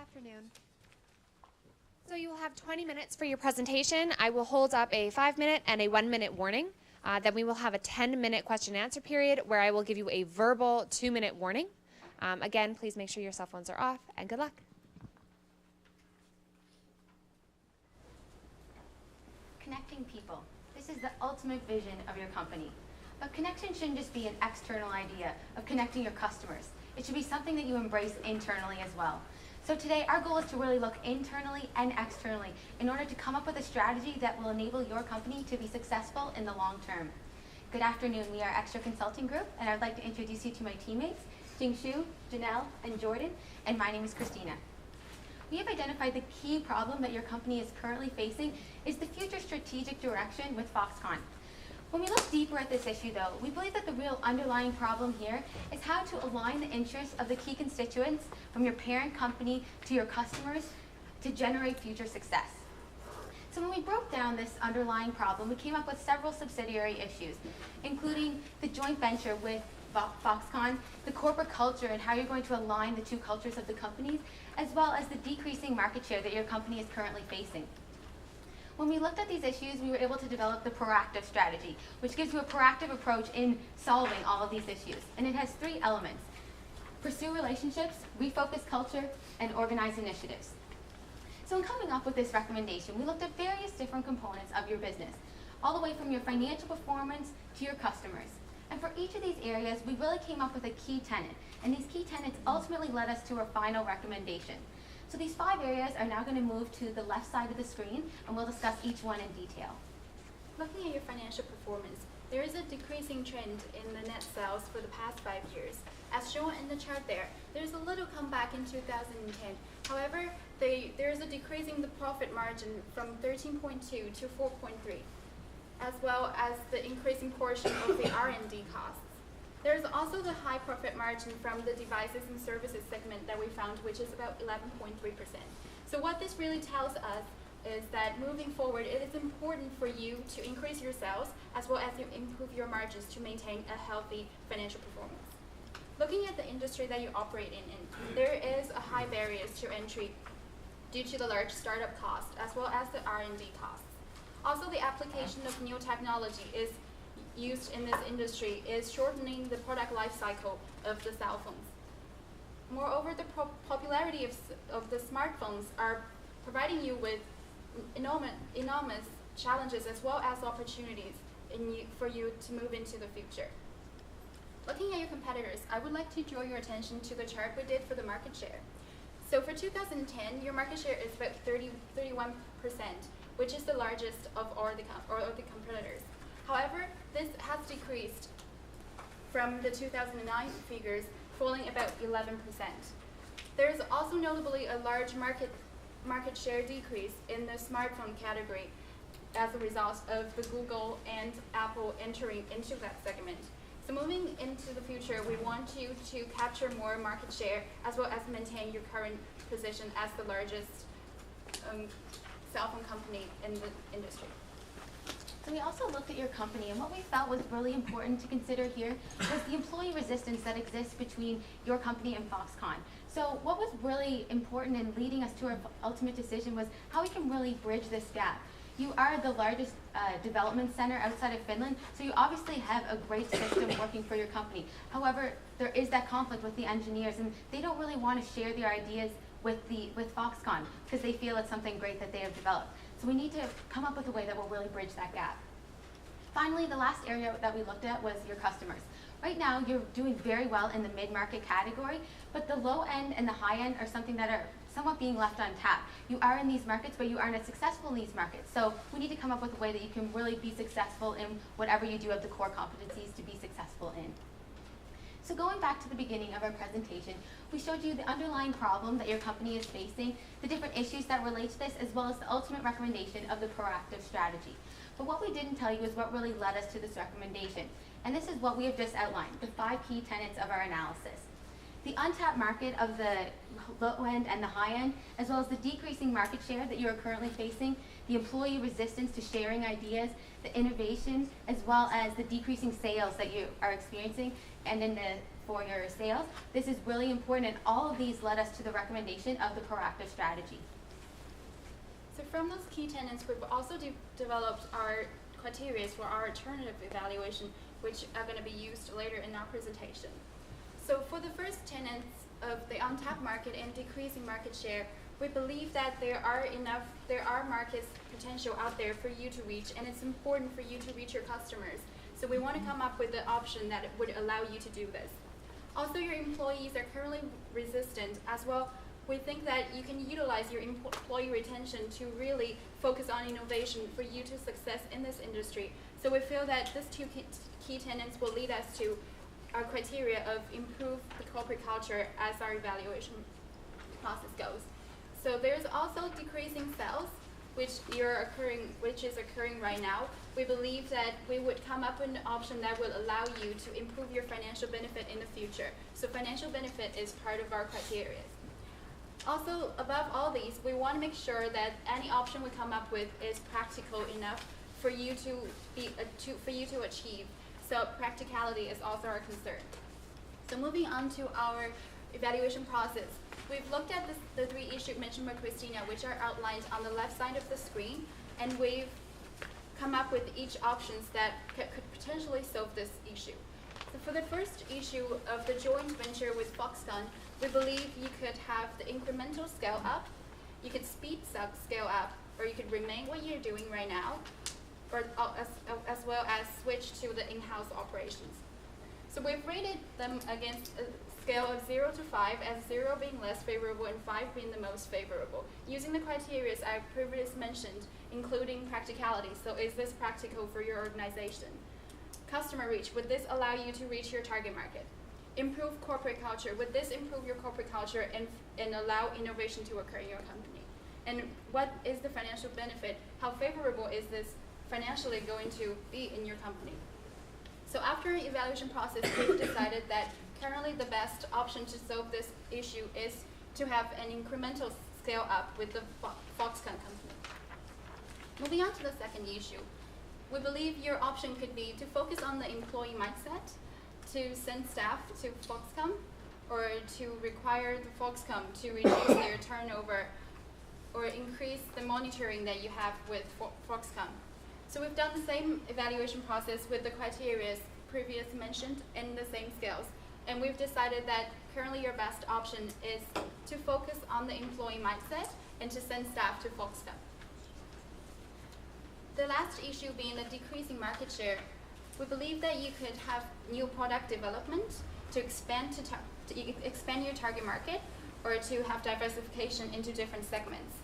afternoon. So you will have 20 minutes for your presentation. I will hold up a 5-minute and a 1-minute warning. Then we will have a 10-minute question and answer period where I will give you a verbal 2-minute warning. Again, please make sure your cell phones are off, and good luck. Connecting people. This is the ultimate vision of your company. But connection shouldn't just be an external idea of connecting your customers. It should be something that you embrace internally as well. So today, our goal is to really look internally and externally in order to come up with a strategy that will enable your company to be successful in the long term. Good afternoon, we are Extra Consulting Group, and I would like to introduce you to my teammates, Jingshu, Janelle, and Jordan, and my name is Christina. We have identified the key problem that your company is currently facing is the future strategic direction with Foxconn. When we look deeper at this issue, though, we believe that the real underlying problem here is how to align the interests of the key constituents from your parent company to your customers to generate future success. So when we broke down this underlying problem, we came up with several subsidiary issues, including the joint venture with Foxconn, the corporate culture and how you're going to align the two cultures of the companies, as well as the decreasing market share that your company is currently facing. When we looked at these issues, we were able to develop the proactive strategy, which gives you a proactive approach in solving all of these issues. And it has 3 elements: pursue relationships, refocus culture, and organize initiatives. So in coming up with this recommendation, we looked at various different components of your business, all the way from your financial performance to your customers. And for each of these areas, we really came up with a key tenet. And these key tenets ultimately led us to our final recommendation. So these 5 areas are now going to move to the left side of the screen, and we'll discuss each one in detail. Looking at your financial performance, there is a decreasing trend in the net sales for the past 5 years. As shown in the chart there's a little comeback in 2010. However, there is a decrease in the profit margin from 13.2 to 4.3, as well as the increasing portion of the R&D costs. There is also the high profit margin from the devices and services segment that we found, which is about 11.3%. So what this really tells us is that moving forward, it is important for you to increase your sales as well as improve your margins to maintain a healthy financial performance. Looking at the industry that you operate in, there is a high barriers to entry due to the large startup cost as well as the R&D costs. Also, the application of new technology is used in this industry is shortening the product life cycle of the cell phones. Moreover, the popularity of the smartphones are providing you with enormous challenges as well as opportunities for you to move into the future. Looking at your competitors, I would like to draw your attention to the chart we did for the market share. So for 2010, your market share is about 31%, which is the largest of all the competitors. However, this has decreased from the 2009 figures, falling about 11%. There is also notably a large market share decrease in the smartphone category as a result of the Google and Apple entering into that segment. So moving into the future, we want you to capture more market share as well as maintain your current position as the largest cell phone company in the industry. So we also looked at your company, and what we felt was really important to consider here was the employee resistance that exists between your company and Foxconn. So what was really important in leading us to our ultimate decision was how we can really bridge this gap. You are the largest development center outside of Finland, so you obviously have a great system working for your company. However, there is that conflict with the engineers, and they don't really want to share their ideas with Foxconn because they feel it's something great that they have developed. So we need to come up with a way that will really bridge that gap. Finally, the last area that we looked at was your customers. Right now, you're doing very well in the mid-market category, but the low end and the high end are something that are somewhat being left untapped. You are in these markets, but you aren't as successful in these markets. So we need to come up with a way that you can really be successful in whatever you do have the core competencies to be successful in. So going back to the beginning of our presentation, we showed you the underlying problem that your company is facing, the different issues that relate to this, as well as the ultimate recommendation of the proactive strategy. But what we didn't tell you is what really led us to this recommendation. And this is what we have just outlined, the 5 key tenets of our analysis. The untapped market of the low end and the high end, as well as the decreasing market share that you are currently facing, the employee resistance to sharing ideas, the innovation, as well as the decreasing sales that you are experiencing, and in the for your sales. This is really important, and all of these led us to the recommendation of the proactive strategy. So from those key tenets, we've also developed our criteria for our alternative evaluation, which are going to be used later in our presentation. So for the first tenets of the untapped market and decreasing market share, we believe that there are market potential out there for you to reach, and it's important for you to reach your customers. So we want to come up with an option that would allow you to do this. Also, your employees are currently resistant as well. We think that you can utilize your employee retention to really focus on innovation for you to success in this industry. So we feel that these two key tenets will lead us to our criteria of improve the corporate culture as our evaluation process goes. So there's also decreasing sales, which is occurring right now. We believe that we would come up with an option that will allow you to improve your financial benefit in the future. So financial benefit is part of our criteria. Also, above all these, we want to make sure that any option we come up with is practical enough for you to achieve. So practicality is also our concern. So moving on to our evaluation process, we've looked at the three issues mentioned by Christina, which are outlined on the left side of the screen, and we've come up with each options that could potentially solve this issue. So for the first issue of the joint venture with Foxconn, we believe you could have the incremental scale up, you could speed scale up, or you could remain what you're doing right now, or as well as switch to the in-house operations. So we've rated them against a scale of 0 to 5, as 0 being less favorable and 5 being the most favorable, using the criteria I previously mentioned, including practicality. So is this practical for your organization? Customer reach, would this allow you to reach your target market? Improve corporate culture, would this improve your corporate culture and allow innovation to occur in your company? And what is the financial benefit? How favorable is this financially going to be in your company? So after an evaluation process, we've decided that currently the best option to solve this issue is to have an incremental scale up with the Foxconn company. Moving on to the second issue, we believe your option could be to focus on the employee mindset, to send staff to Foxconn, or to require the Foxconn to reduce their turnover or increase the monitoring that you have with Foxconn. So we've done the same evaluation process with the criteria previously mentioned in the same scales. And we've decided that currently your best option is to focus on the employee mindset and to send staff to Foxconn. The last issue being the decreasing market share, we believe that you could have new product development to expand your target market, or to have diversification into different segments.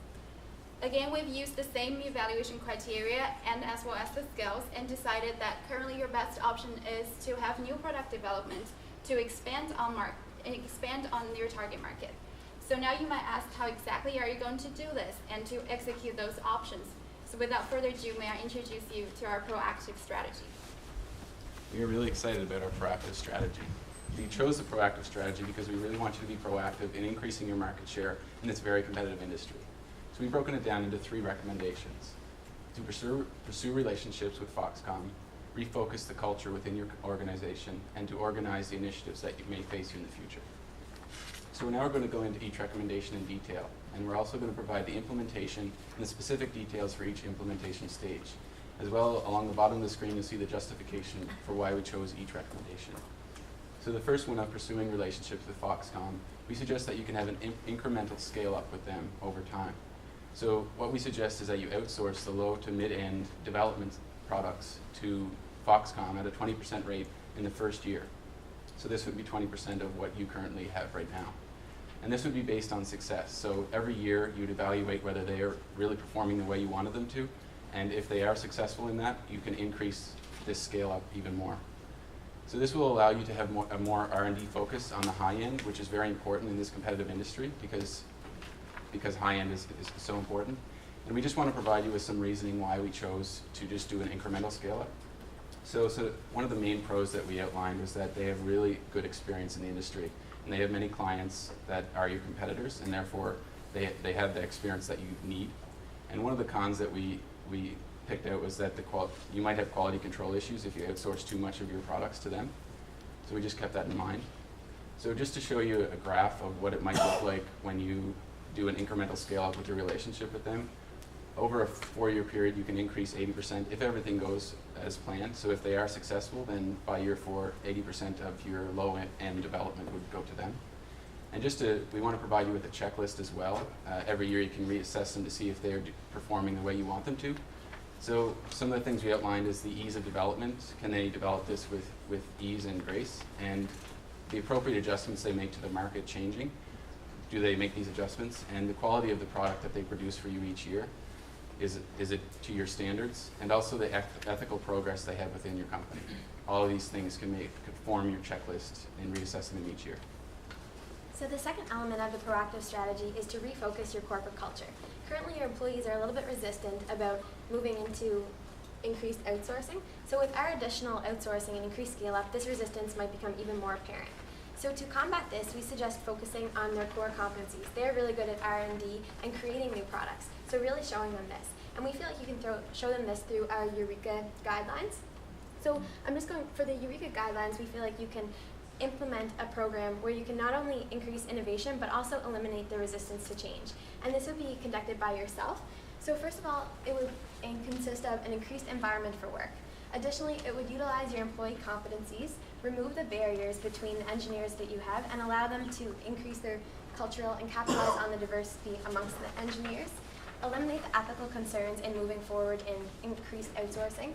Again, we've used the same evaluation criteria and as well as the scales, and decided that currently your best option is to have new product development to expand on your target market. So now you might ask, how exactly are you going to do this and to execute those options? So without further ado, may I introduce you to our proactive strategy. We are really excited about our proactive strategy. We chose the proactive strategy because we really want you to be proactive in increasing your market share in this very competitive industry. So we've broken it down into 3 recommendations: to pursue relationships with Foxconn, refocus the culture within your organization, and to organize the initiatives that you may face you in the future. So now we're going to go into each recommendation in detail, and we're also going to provide the implementation and the specific details for each implementation stage. As well, along the bottom of the screen, you'll see the justification for why we chose each recommendation. So the first one of pursuing relationships with Foxconn, we suggest that you can have an incremental scale up with them over time. So what we suggest is that you outsource the low to mid-end development products to Foxconn at a 20% rate in the first year. So this would be 20% of what you currently have right now. And this would be based on success. So every year you'd evaluate whether they are really performing the way you wanted them to, and if they are successful in that, you can increase this scale up even more. So this will allow you to have a more R&D focus on the high end, which is very important in this competitive industry because high end is so important. And we just want to provide you with some reasoning why we chose to just do an incremental scale up. So one of the main pros that we outlined was that they have really good experience in the industry, and they have many clients that are your competitors, and therefore they have the experience that you need. And one of the cons that we picked out was that you might have quality control issues if you outsource too much of your products to them. So we just kept that in mind. So just to show you a graph of what it might look like when you do an incremental scale up with your relationship with them, over a 4-year period, you can increase 80% if everything goes as planned. So if they are successful, then by year 4, 80% of your low-end development would go to them. And we want to provide you with a checklist as well. Every year you can reassess them to see if they're performing the way you want them to. So some of the things we outlined is the ease of development. Can they develop this with ease and grace? And the appropriate adjustments they make to the market changing. Do they make these adjustments? And the quality of the product that they produce for you each year. Is it to your standards? And also the ethical progress they have within your company. All of these things can form your checklist and reassessing them each year. So the second element of the proactive strategy is to refocus your corporate culture. Currently, your employees are a little bit resistant about moving into increased outsourcing. So with our additional outsourcing and increased scale-up, this resistance might become even more apparent. So to combat this, we suggest focusing on their core competencies. They're really good at R&D and creating new products, so really showing them this. And we feel like you can show them this through our Eureka Guidelines. So I'm just going, for the Eureka Guidelines, we feel like you can implement a program where you can not only increase innovation, but also eliminate the resistance to change. And this would be conducted by yourself. So first of all, it would consist of an increased environment for work. Additionally, it would utilize your employee competencies, remove the barriers between the engineers that you have, and allow them to increase their cultural and capitalize on the diversity amongst the engineers, eliminate the ethical concerns in moving forward in increased outsourcing,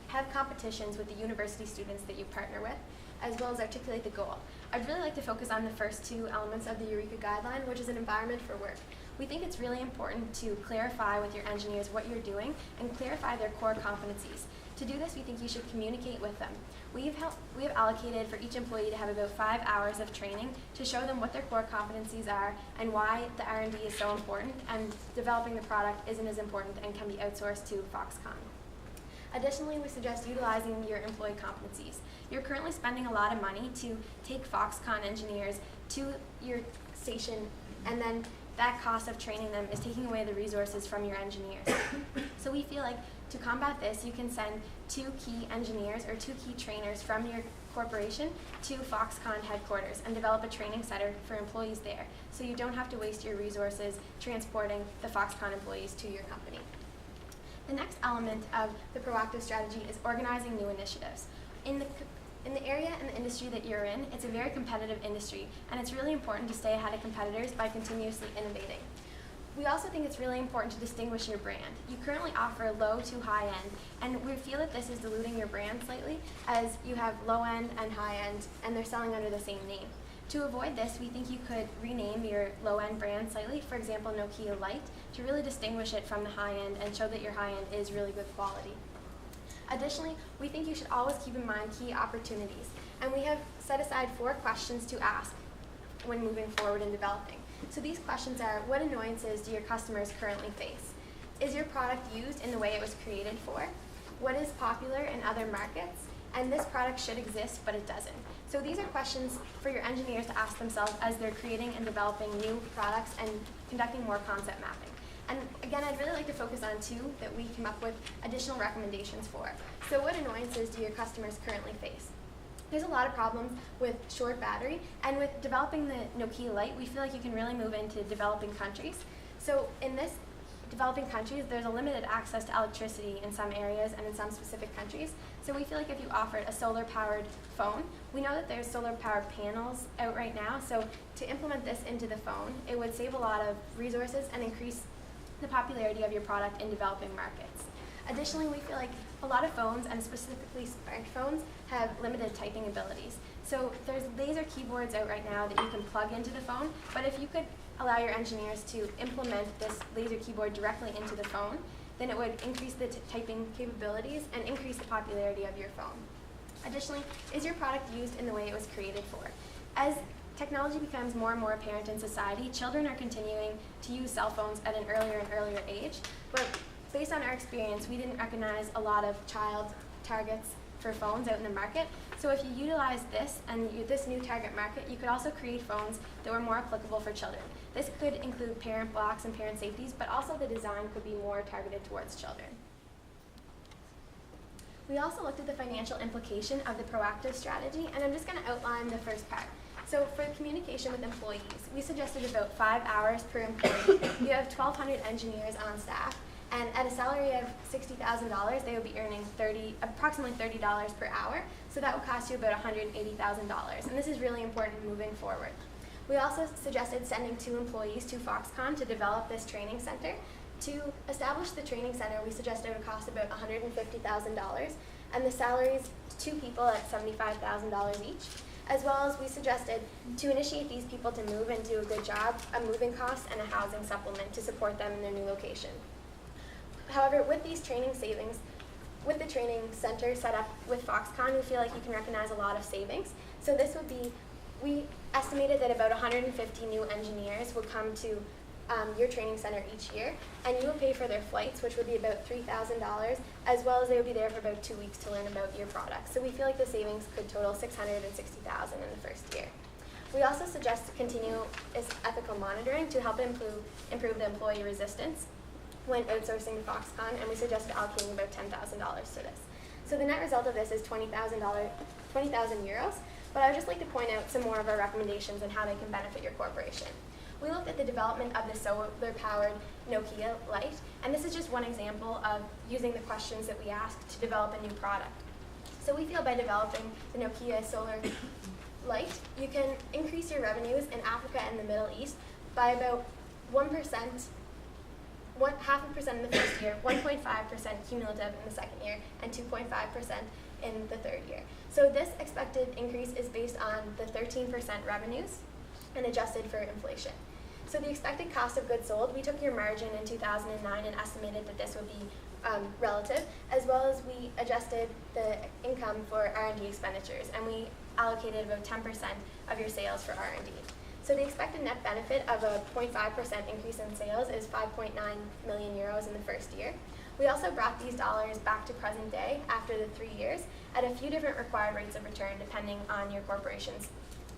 have competitions with the university students that you partner with, as well as articulate the goal. I'd really like to focus on the first 2 elements of the Eureka Guideline, which is an environment for work. We think it's really important to clarify with your engineers what you're doing and clarify their core competencies. To do this, we think you should communicate with them. We have allocated for each employee to have about 5 hours of training to show them what their core competencies are and why the R&D is so important and developing the product isn't as important and can be outsourced to Foxconn. Additionally, we suggest utilizing your employee competencies. You're currently spending a lot of money to take Foxconn engineers to your station, and then that cost of training them is taking away the resources from your engineers. So we feel like to combat this, you can send 2 key engineers or 2 key trainers from your corporation to Foxconn headquarters and develop a training center for employees there, so you don't have to waste your resources transporting the Foxconn employees to your company. The next element of the proactive strategy is organizing new initiatives. In the area and the industry that you're in, it's a very competitive industry, and it's really important to stay ahead of competitors by continuously innovating. We also think it's really important to distinguish your brand. You currently offer low to high end, and we feel that this is diluting your brand slightly, as you have low end and high end, and they're selling under the same name. To avoid this, we think you could rename your low end brand slightly, for example, Nokia Light, to really distinguish it from the high end and show that your high end is really good quality. Additionally, we think you should always keep in mind key opportunities, and we have set aside 4 questions to ask when moving forward in developing. So these questions are, what annoyances do your customers currently face? Is your product used in the way it was created for? What is popular in other markets? And this product should exist, but it doesn't. So these are questions for your engineers to ask themselves as they're creating and developing new products and conducting more concept mapping. And again, I'd really like to focus on 2 that we came up with additional recommendations for. So what annoyances do your customers currently face? There's a lot of problems with short battery, and with developing the Nokia Light, we feel like you can really move into developing countries. So in this developing countries, there's a limited access to electricity in some areas and in some specific countries. So we feel like if you offered a solar-powered phone, we know that there's solar-powered panels out right now, so to implement this into the phone, it would save a lot of resources and increase the popularity of your product in developing markets. Additionally, we feel like a lot of phones, and specifically smartphones, have limited typing abilities. So there's laser keyboards out right now that you can plug into the phone, but if you could allow your engineers to implement this laser keyboard directly into the phone, then it would increase the typing capabilities and increase the popularity of your phone. Additionally, is your product used in the way it was created for? As technology becomes more and more apparent in society, children are continuing to use cell phones at an earlier and earlier age, but based on our experience, we didn't recognize a lot of child targets for phones out in the market. So if you utilize this and this new target market, you could also create phones that were more applicable for children. This could include parent blocks and parent safeties, but also the design could be more targeted towards children. We also looked at the financial implication of the proactive strategy, and I'm just going to outline the first part. So for communication with employees, we suggested about 5 hours per employee. We have 1,200 engineers on staff, and at a salary of $60,000, they would be earning approximately $30 per hour. So that would cost you about $180,000, and this is really important moving forward. We also suggested sending 2 employees to Foxconn to develop this training center. To establish the training center, we suggested it would cost about $150,000, and the salaries, 2 people at $75,000 each. As well as we suggested to initiate these people to move and do a good job, a moving cost and a housing supplement to support them in their new location. However, with these training savings, with the training center set up with Foxconn, we feel like you can recognize a lot of savings. So this would be, we estimated that about 150 new engineers would come to your training center each year, and you would pay for their flights, which would be about $3,000, as well as they would be there for about 2 weeks to learn about your product. So we feel like the savings could total $660,000 in the first year. We also suggest to continue this ethical monitoring to help improve the employee resistance when outsourcing to Foxconn, and we suggested allocating about $10,000 to this. So the net result of this is €20,000, but I would just like to point out some more of our recommendations on how they can benefit your corporation. We looked at the development of the solar-powered Nokia Light, and this is just one example of using the questions that we asked to develop a new product. So we feel by developing the Nokia Solar Light, you can increase your revenues in Africa and the Middle East by about 1%, 0.5% in the first year, 1.5% cumulative in the second year, and 2.5% in the third year. So this expected increase is based on the 13% revenues and adjusted for inflation. So the expected cost of goods sold, we took your margin in 2009 and estimated that this would be relative, as well as we adjusted the income for R&D expenditures, and we allocated about 10% of your sales for R&D. So the expected net benefit of a 0.5% increase in sales is €5.9 million in the first year. We also brought these dollars back to present day after the 3 years at a few different required rates of return depending on your corporation's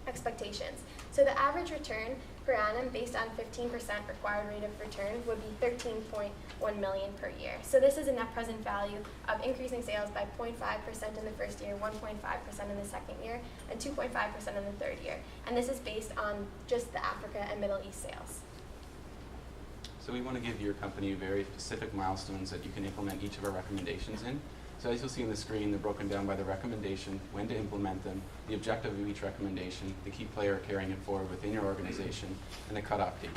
expectations. So the average return per annum based on 15% required rate of return would be $13.1 million per year. So this is a net present value of increasing sales by 0.5% in the first year, 1.5% in the second year, and 2.5% in the third year. And this is based on just the Africa and Middle East sales. So we want to give your company very specific milestones that you can implement each of our recommendations in. So as you'll see on the screen, they're broken down by the recommendation, when to implement them, the objective of each recommendation, the key player carrying it forward within your organization, and the cutoff date.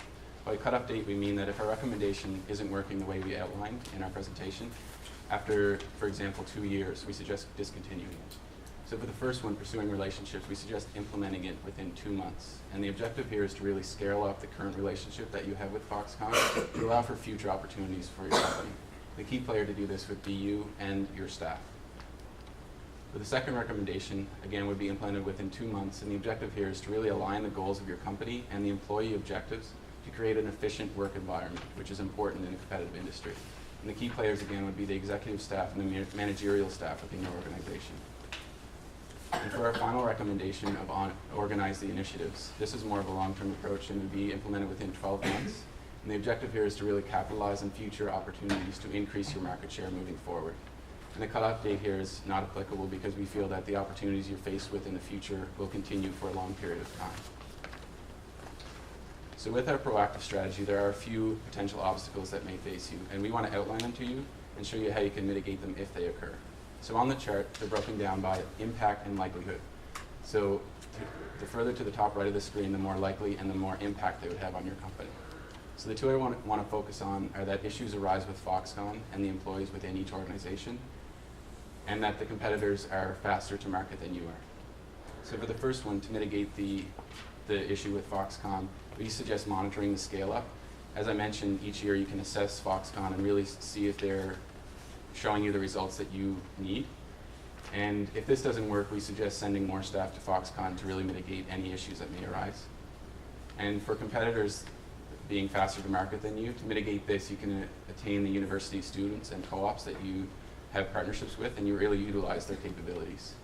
By cutoff date, we mean that if our recommendation isn't working the way we outlined in our presentation, after, for example, 2 years, we suggest discontinuing it. So for the first one, pursuing relationships, we suggest implementing it within 2 months. And the objective here is to really scale up the current relationship that you have with Foxconn to allow for future opportunities for your company. The key player to do this would be you and your staff. For the second recommendation, again, would be implemented within 2 months, and the objective here is to really align the goals of your company and the employee objectives to create an efficient work environment, which is important in a competitive industry. And the key players, again, would be the executive staff and the managerial staff within your organization. And for our final recommendation of organize the initiatives, this is more of a long-term approach and would be implemented within 12 months. And the objective here is to really capitalize on future opportunities to increase your market share moving forward. And the cutoff date here is not applicable because we feel that the opportunities you're faced with in the future will continue for a long period of time. So with our proactive strategy, there are a few potential obstacles that may face you, and we want to outline them to you and show you how you can mitigate them if they occur. So on the chart, they're broken down by impact and likelihood. So the further to the top right of the screen, the more likely and the more impact they would have on your company. So the two I want to focus on are that issues arise with Foxconn and the employees within each organization, and that the competitors are faster to market than you are. So for the first one, to mitigate the issue with Foxconn, we suggest monitoring the scale up. As I mentioned, each year you can assess Foxconn and really see if they're showing you the results that you need. And if this doesn't work, we suggest sending more staff to Foxconn to really mitigate any issues that may arise. And for competitors being faster to market than you, to mitigate this, you can attain the university students and co-ops that you have partnerships with, and you really utilize their capabilities.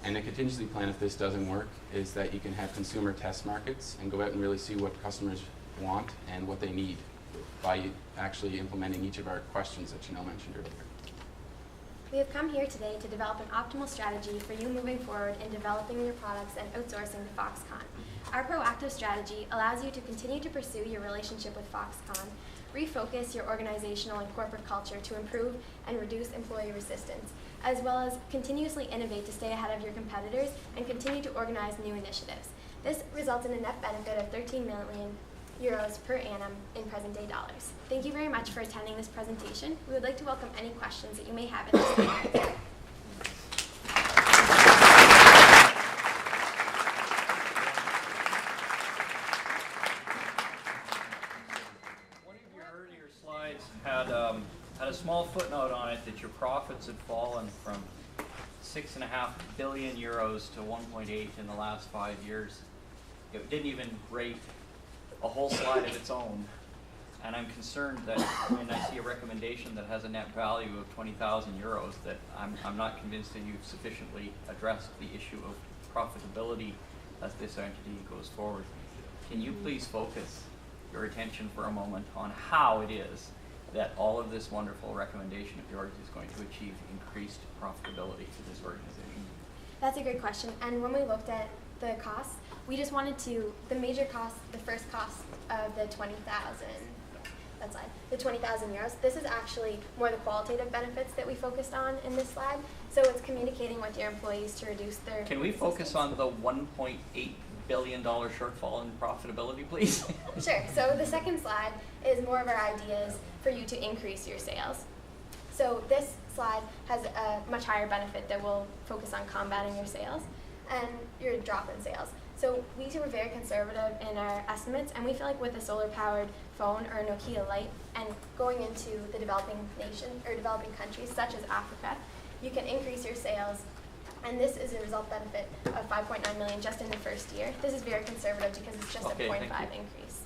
And a contingency plan, if this doesn't work, is that you can have consumer test markets and go out and really see what customers want and what they need by actually implementing each of our questions that Janelle mentioned earlier. We have come here today to develop an optimal strategy for you moving forward in developing your products and outsourcing to Foxconn. Our proactive strategy allows you to continue to pursue your relationship with Foxconn, refocus your organizational and corporate culture to improve and reduce employee resistance, as well as continuously innovate to stay ahead of your competitors and continue to organize new initiatives. This results in a net benefit of 13 million euros per annum in present-day dollars. Thank you very much for attending this presentation. We would like to welcome any questions that you may have at this time. Had a small footnote on it that your profits had fallen from 6.5 billion euros to 1.8 in the last 5 years. It didn't even rate a whole slide of its own. And I'm concerned that when I see a recommendation that has a net value of 20,000 euros, that I'm not convinced that you've sufficiently addressed the issue of profitability as this entity goes forward. Can you please focus your attention for a moment on how it is that all of this wonderful recommendation of yours is going to achieve increased profitability to this organization? That's a great question. And when we looked at the costs, we just wanted to, the major cost, the first cost of the 20,000, that slide, the 20,000 euros, this is actually more the qualitative benefits that we focused on in this slide. So it's communicating with your employees to reduce their Can we focus on the $1.8 billion shortfall in profitability, please? Sure. So the second slide is more of our ideas for you to increase your sales. So this slide has a much higher benefit that will focus on combating your sales and your drop in sales. So we were very conservative in our estimates, and we feel like with a solar-powered phone or a Nokia Light and going into the developing nation or developing countries such as Africa, you can increase your sales. And this is a result benefit of 5.9 million just in the first year. This is very conservative because it's just a 0.5 increase.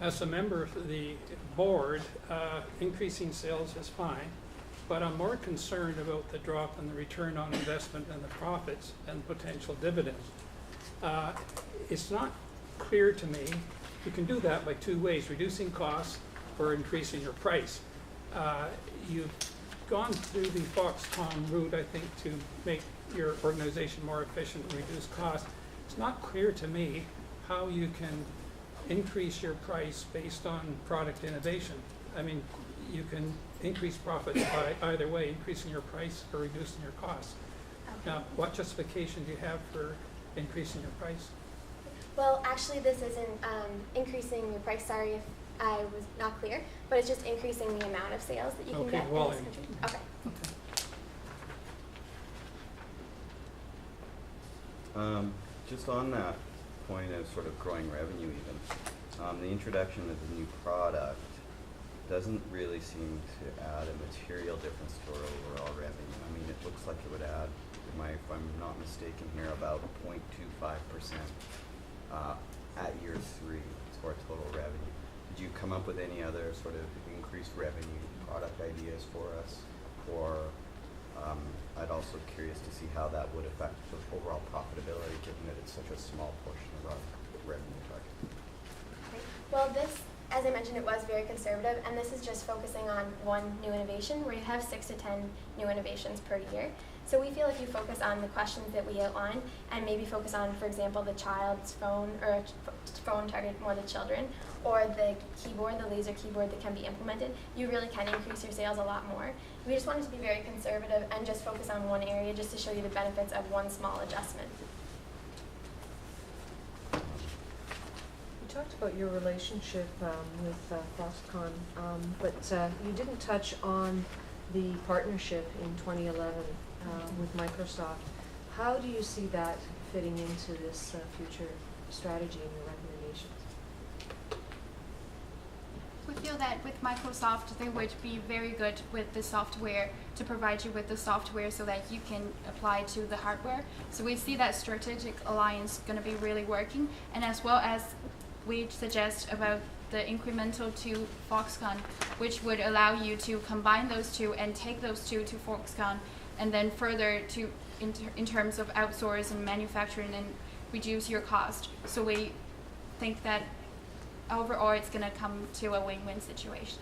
As a member of the board, increasing sales is fine, but I'm more concerned about the drop in the return on investment and the profits and potential dividends. It's not clear to me. You can do that by two ways, reducing costs or increasing your price. You've gone through the Foxconn route, I think, to make your organization more efficient and reduce costs. It's not clear to me how you can increase your price based on product innovation. I mean, you can increase profits by either way, increasing your price or reducing your costs. Okay. Now, what justification do you have for increasing your price? Well, actually, this isn't increasing your price. Sorry if I was not clear, but it's just increasing the amount of sales that you can get in this country. Okay. Just on that point of sort of growing revenue even, the introduction of the new product doesn't really seem to add a material difference to our overall revenue. I mean, it looks like it would add, if I'm not mistaken here, about 0.25% at year 3 to our total revenue. Did you come up with any other sort of increased revenue product ideas for us? Or I'd also curious to see how that would affect the overall profitability, given that it's such a small portion of our revenue target. Great. Well, this, as I mentioned, it was very conservative, and this is just focusing on one new innovation where you have 6 to 10 new innovations per year. So we feel if you focus on the questions that we outline and maybe focus on, for example, the child's phone or phone targeted more to children, or the keyboard, the laser keyboard that can be implemented, you really can increase your sales a lot more. We just wanted to be very conservative and just focus on one area just to show you the benefits of one small adjustment. You talked about your relationship with Foxconn, but you didn't touch on the partnership in 2011 with Microsoft. How do you see that fitting into this future strategy and your recommendations? We feel that with Microsoft, they would be very good with the software to provide you with the software so that you can apply to the hardware. So we see that strategic alliance going to be really working, and as well as we suggest about the incremental to Foxconn, which would allow you to combine those two and take those two to Foxconn, and then further to in terms of outsource and manufacturing and reduce your cost. So we think that overall it's going to come to a win-win situation.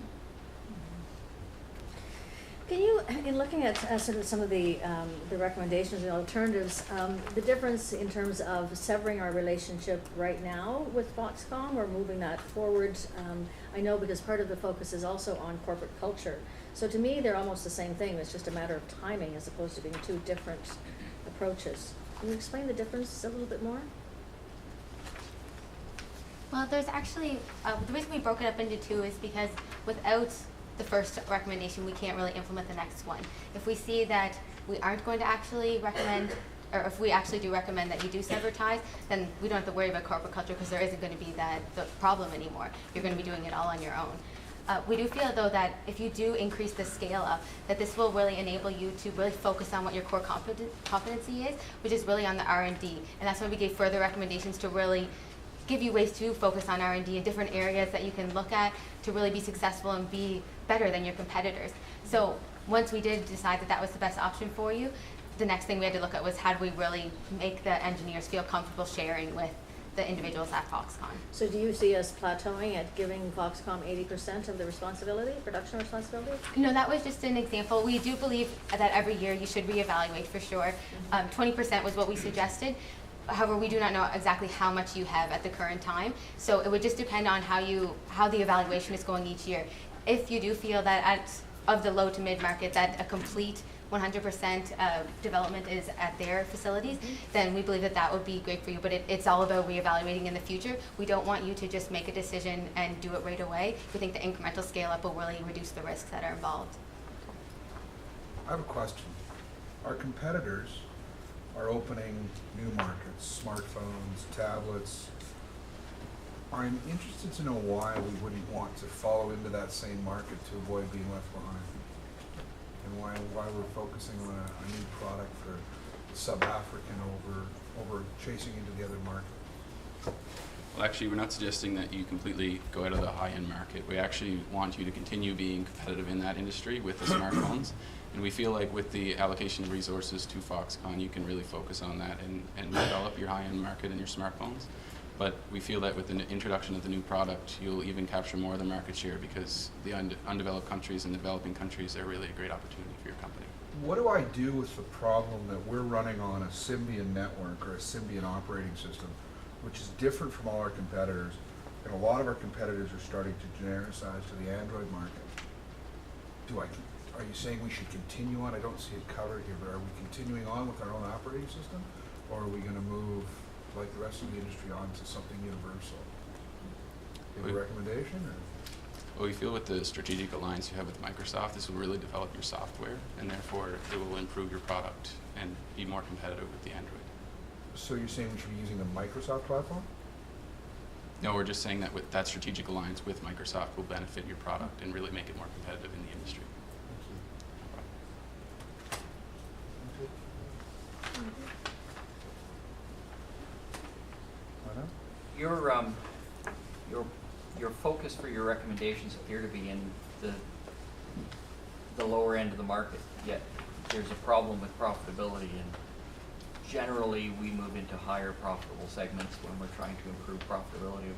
Can you, in looking at sort of some of the recommendations and alternatives, the difference in terms of severing our relationship right now with Foxconn or moving that forward? I know because part of the focus is also on corporate culture. So to me, they're almost the same thing. It's just a matter of timing as opposed to being two different approaches. Can you explain the difference a little bit more? Well, there's actually, the reason we broke it up into two is because without the first recommendation, we can't really implement the next one. If we see that we aren't going to actually recommend, or if we actually do recommend that you do sever ties, then we don't have to worry about corporate culture because there isn't going to be the problem anymore. You're going to be doing it all on your own. We do feel, though, that if you do increase the scale up, that this will really enable you to really focus on what your core competency is, which is really on the R&D. And that's why we gave further recommendations to really give you ways to focus on R&D in different areas that you can look at to really be successful and be better than your competitors. So once we did decide that that was the best option for you, the next thing we had to look at was how do we really make the engineers feel comfortable sharing with the individuals at Foxconn. So do you see us plateauing at giving Foxconn 80% of the responsibility, production responsibility? No, that was just an example. We do believe that every year you should reevaluate for sure. 20% was what we suggested. However, we do not know exactly how much you have at the current time. So it would just depend on how the evaluation is going each year. If you do feel that of the low to mid market that a complete 100% development is at their facilities, then we believe that that would be great for you. But it's all about reevaluating in the future. We don't want you to just make a decision and do it right away. We think the incremental scale up will really reduce the risks that are involved. I have a question. Our competitors are opening new markets, smartphones, tablets. I'm interested to know why we wouldn't want to follow into that same market to avoid being left behind, and why we're focusing on a new product for sub-African over chasing into the other market. Well, actually, we're not suggesting that you completely go out of the high-end market. We actually want you to continue being competitive in that industry with the smartphones. And we feel like with the allocation of resources to Foxconn, you can really focus on that and develop your high-end market and your smartphones. But we feel that with the introduction of the new product, you'll even capture more of the market share because the undeveloped countries and developing countries are really a great opportunity for your company. What do I do with the problem that we're running on a Symbian network or a Symbian operating system, which is different from all our competitors, and a lot of our competitors are starting to genericize to the Android market? Are you saying we should continue on? I don't see it covered here, but are we continuing on with our own operating system, or are we going to move, like the rest of the industry, on to something universal? Do you have a recommendation? Or? Well, we feel with the strategic alliance you have with Microsoft, this will really develop your software, and therefore it will improve your product and be more competitive with the Android. So you're saying we should be using the Microsoft platform? No, we're just saying that with that strategic alliance with Microsoft will benefit your product and really make it more competitive in the industry. Your focus for your recommendations appear to be in the lower end of the market, yet there's a problem with profitability, and generally we move into higher profitable segments when we're trying to improve profitability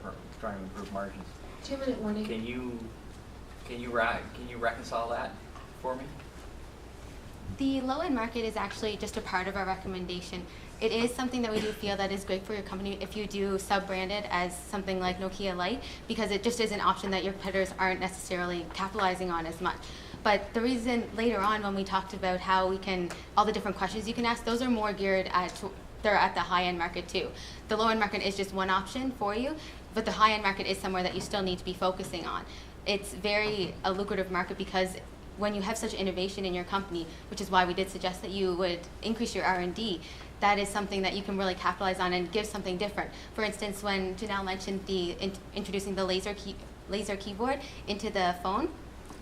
or trying to improve margins. 2-minute warning. Can you reconcile that for me? The low-end market is actually just a part of our recommendation. It is something that we do feel that is great for your company if you do sub-brand it as something like Nokia Lite, because it just is an option that your competitors aren't necessarily capitalizing on as much. But the reason later on when we talked about how we can, all the different questions you can ask, those are more geared at, they're at the high-end market too. The low-end market is just one option for you, but the high-end market is somewhere that you still need to be focusing on. It's a lucrative market because when you have such innovation in your company, which is why we did suggest that you would increase your R&D, that is something that you can really capitalize on and give something different. For instance, when Janelle mentioned introducing the laser keyboard into the phone,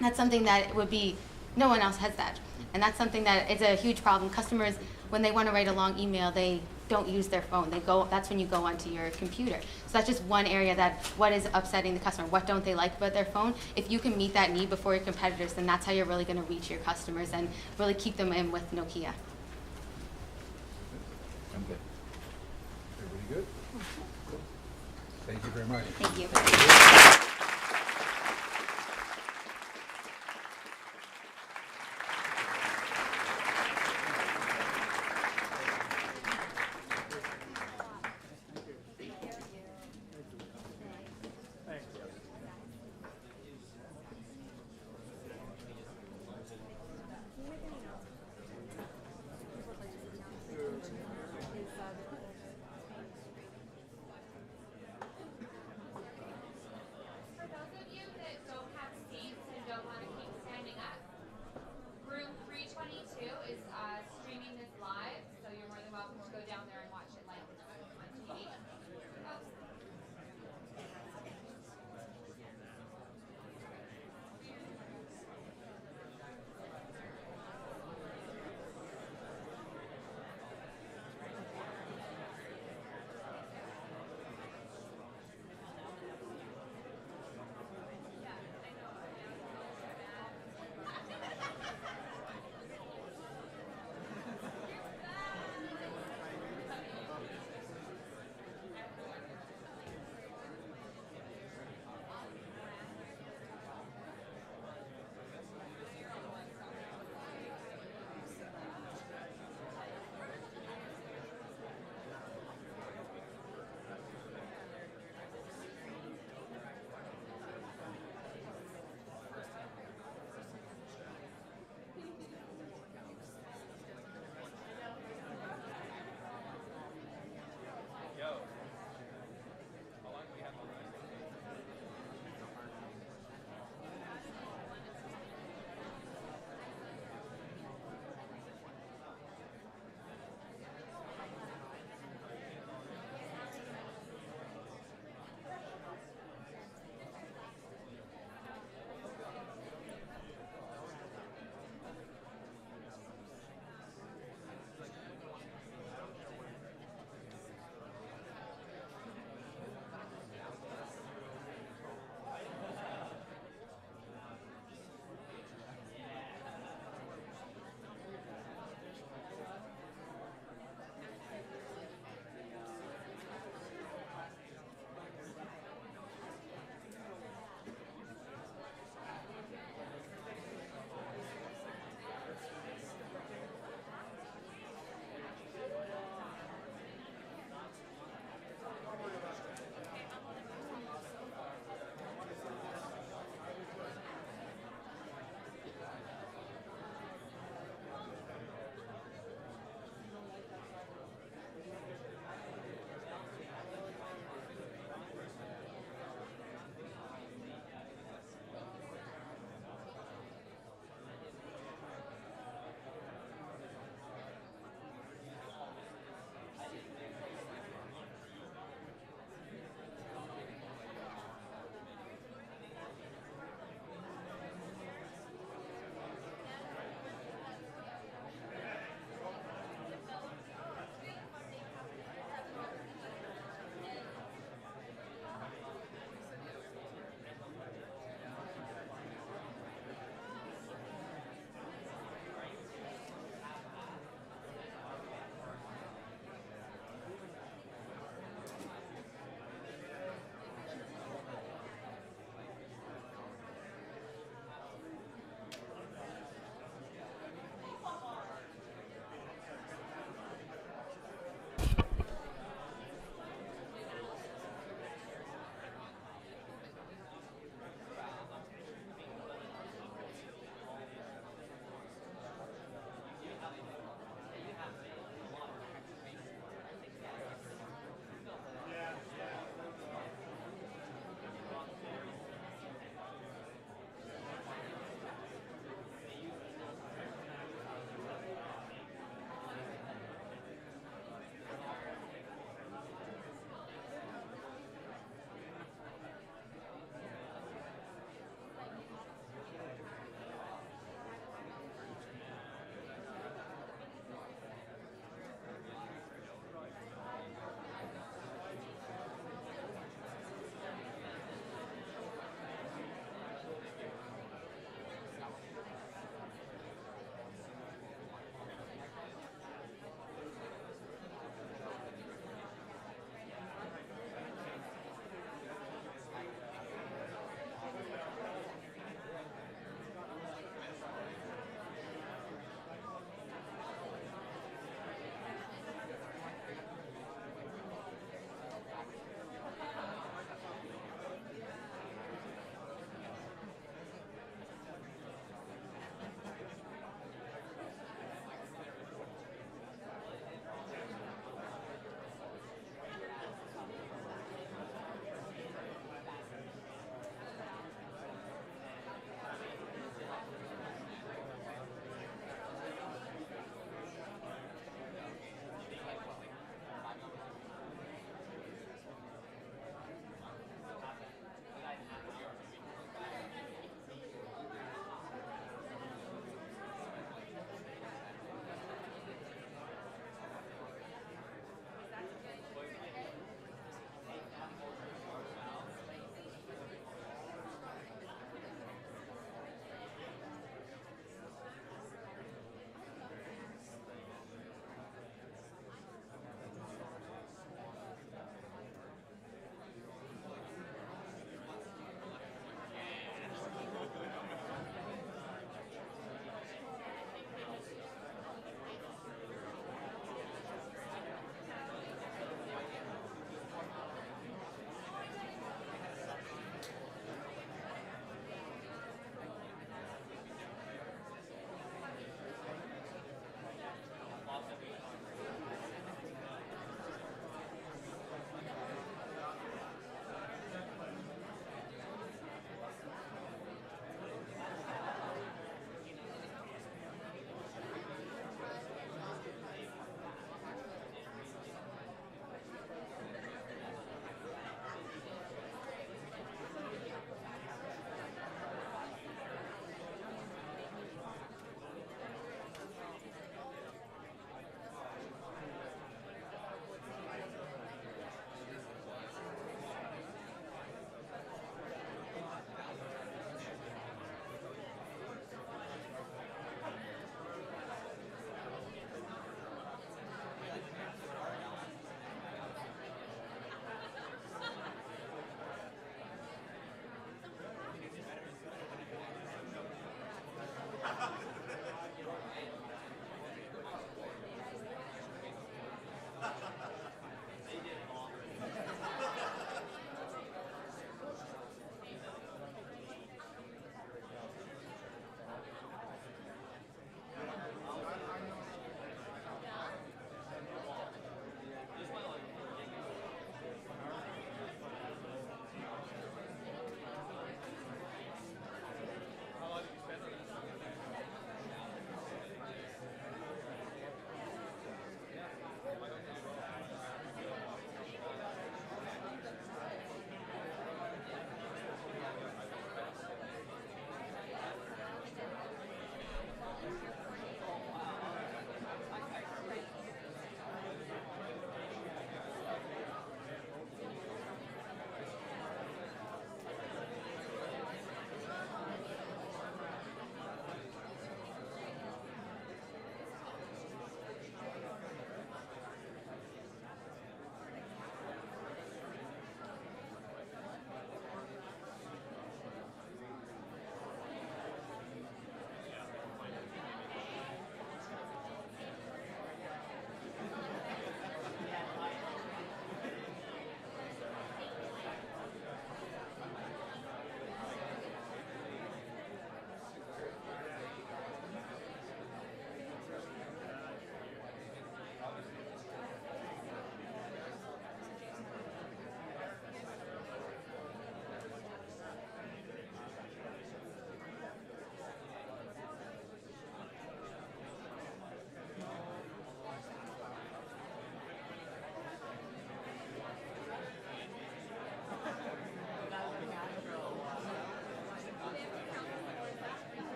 that's something that would be, no one else has that. And that's something that is a huge problem. Customers, when they want to write a long email, they don't use their phone. That's when you go onto your computer. So that's just one area what is upsetting the customer, what don't they like about their phone. If you can meet that need before your competitors, then that's how you're really going to reach your customers and really keep them in with Nokia. I'm good. Everybody good? Thank you very much. Thank you.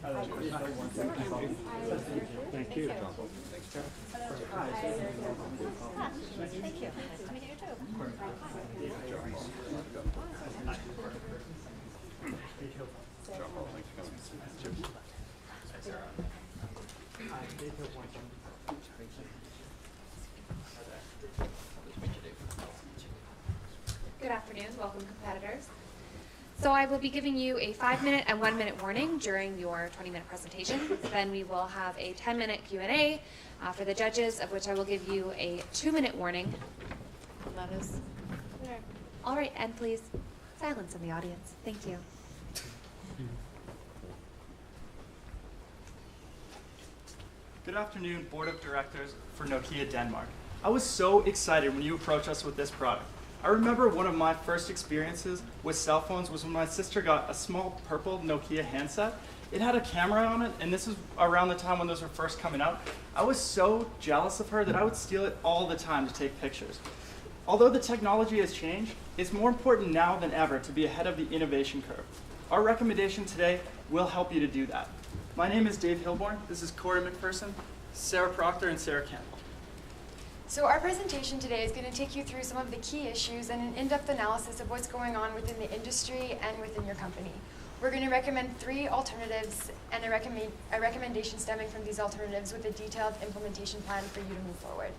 Thank you. Good afternoon, welcome competitors. So I will be giving you a 5-minute and 1-minute warning during your 20-minute presentation. Then we will have a 10-minute Q&A for the judges, of which I will give you a 2-minute warning. That is. All right, and please, silence in the audience. Thank you. Good afternoon, Board of Directors for Nokia Denmark. I was so excited when you approached us with this product. I remember one of my first experiences with cell phones was when my sister got a small purple Nokia handset. It had a camera on it, and this was around the time when those were first coming out. I was so jealous of her that I would steal it all the time to take pictures. Although the technology has changed, it's more important now than ever to be ahead of the innovation curve. Our recommendation today will help you to do that. My name is Dave Hilborn. This is Corey McPherson, Sarah Proctor, and Sarah Campbell. So our presentation today is going to take you through some of the key issues and an in-depth analysis of what's going on within the industry and within your company. We're going to recommend 3 alternatives and a recommendation stemming from these alternatives with a detailed implementation plan for you to move forward.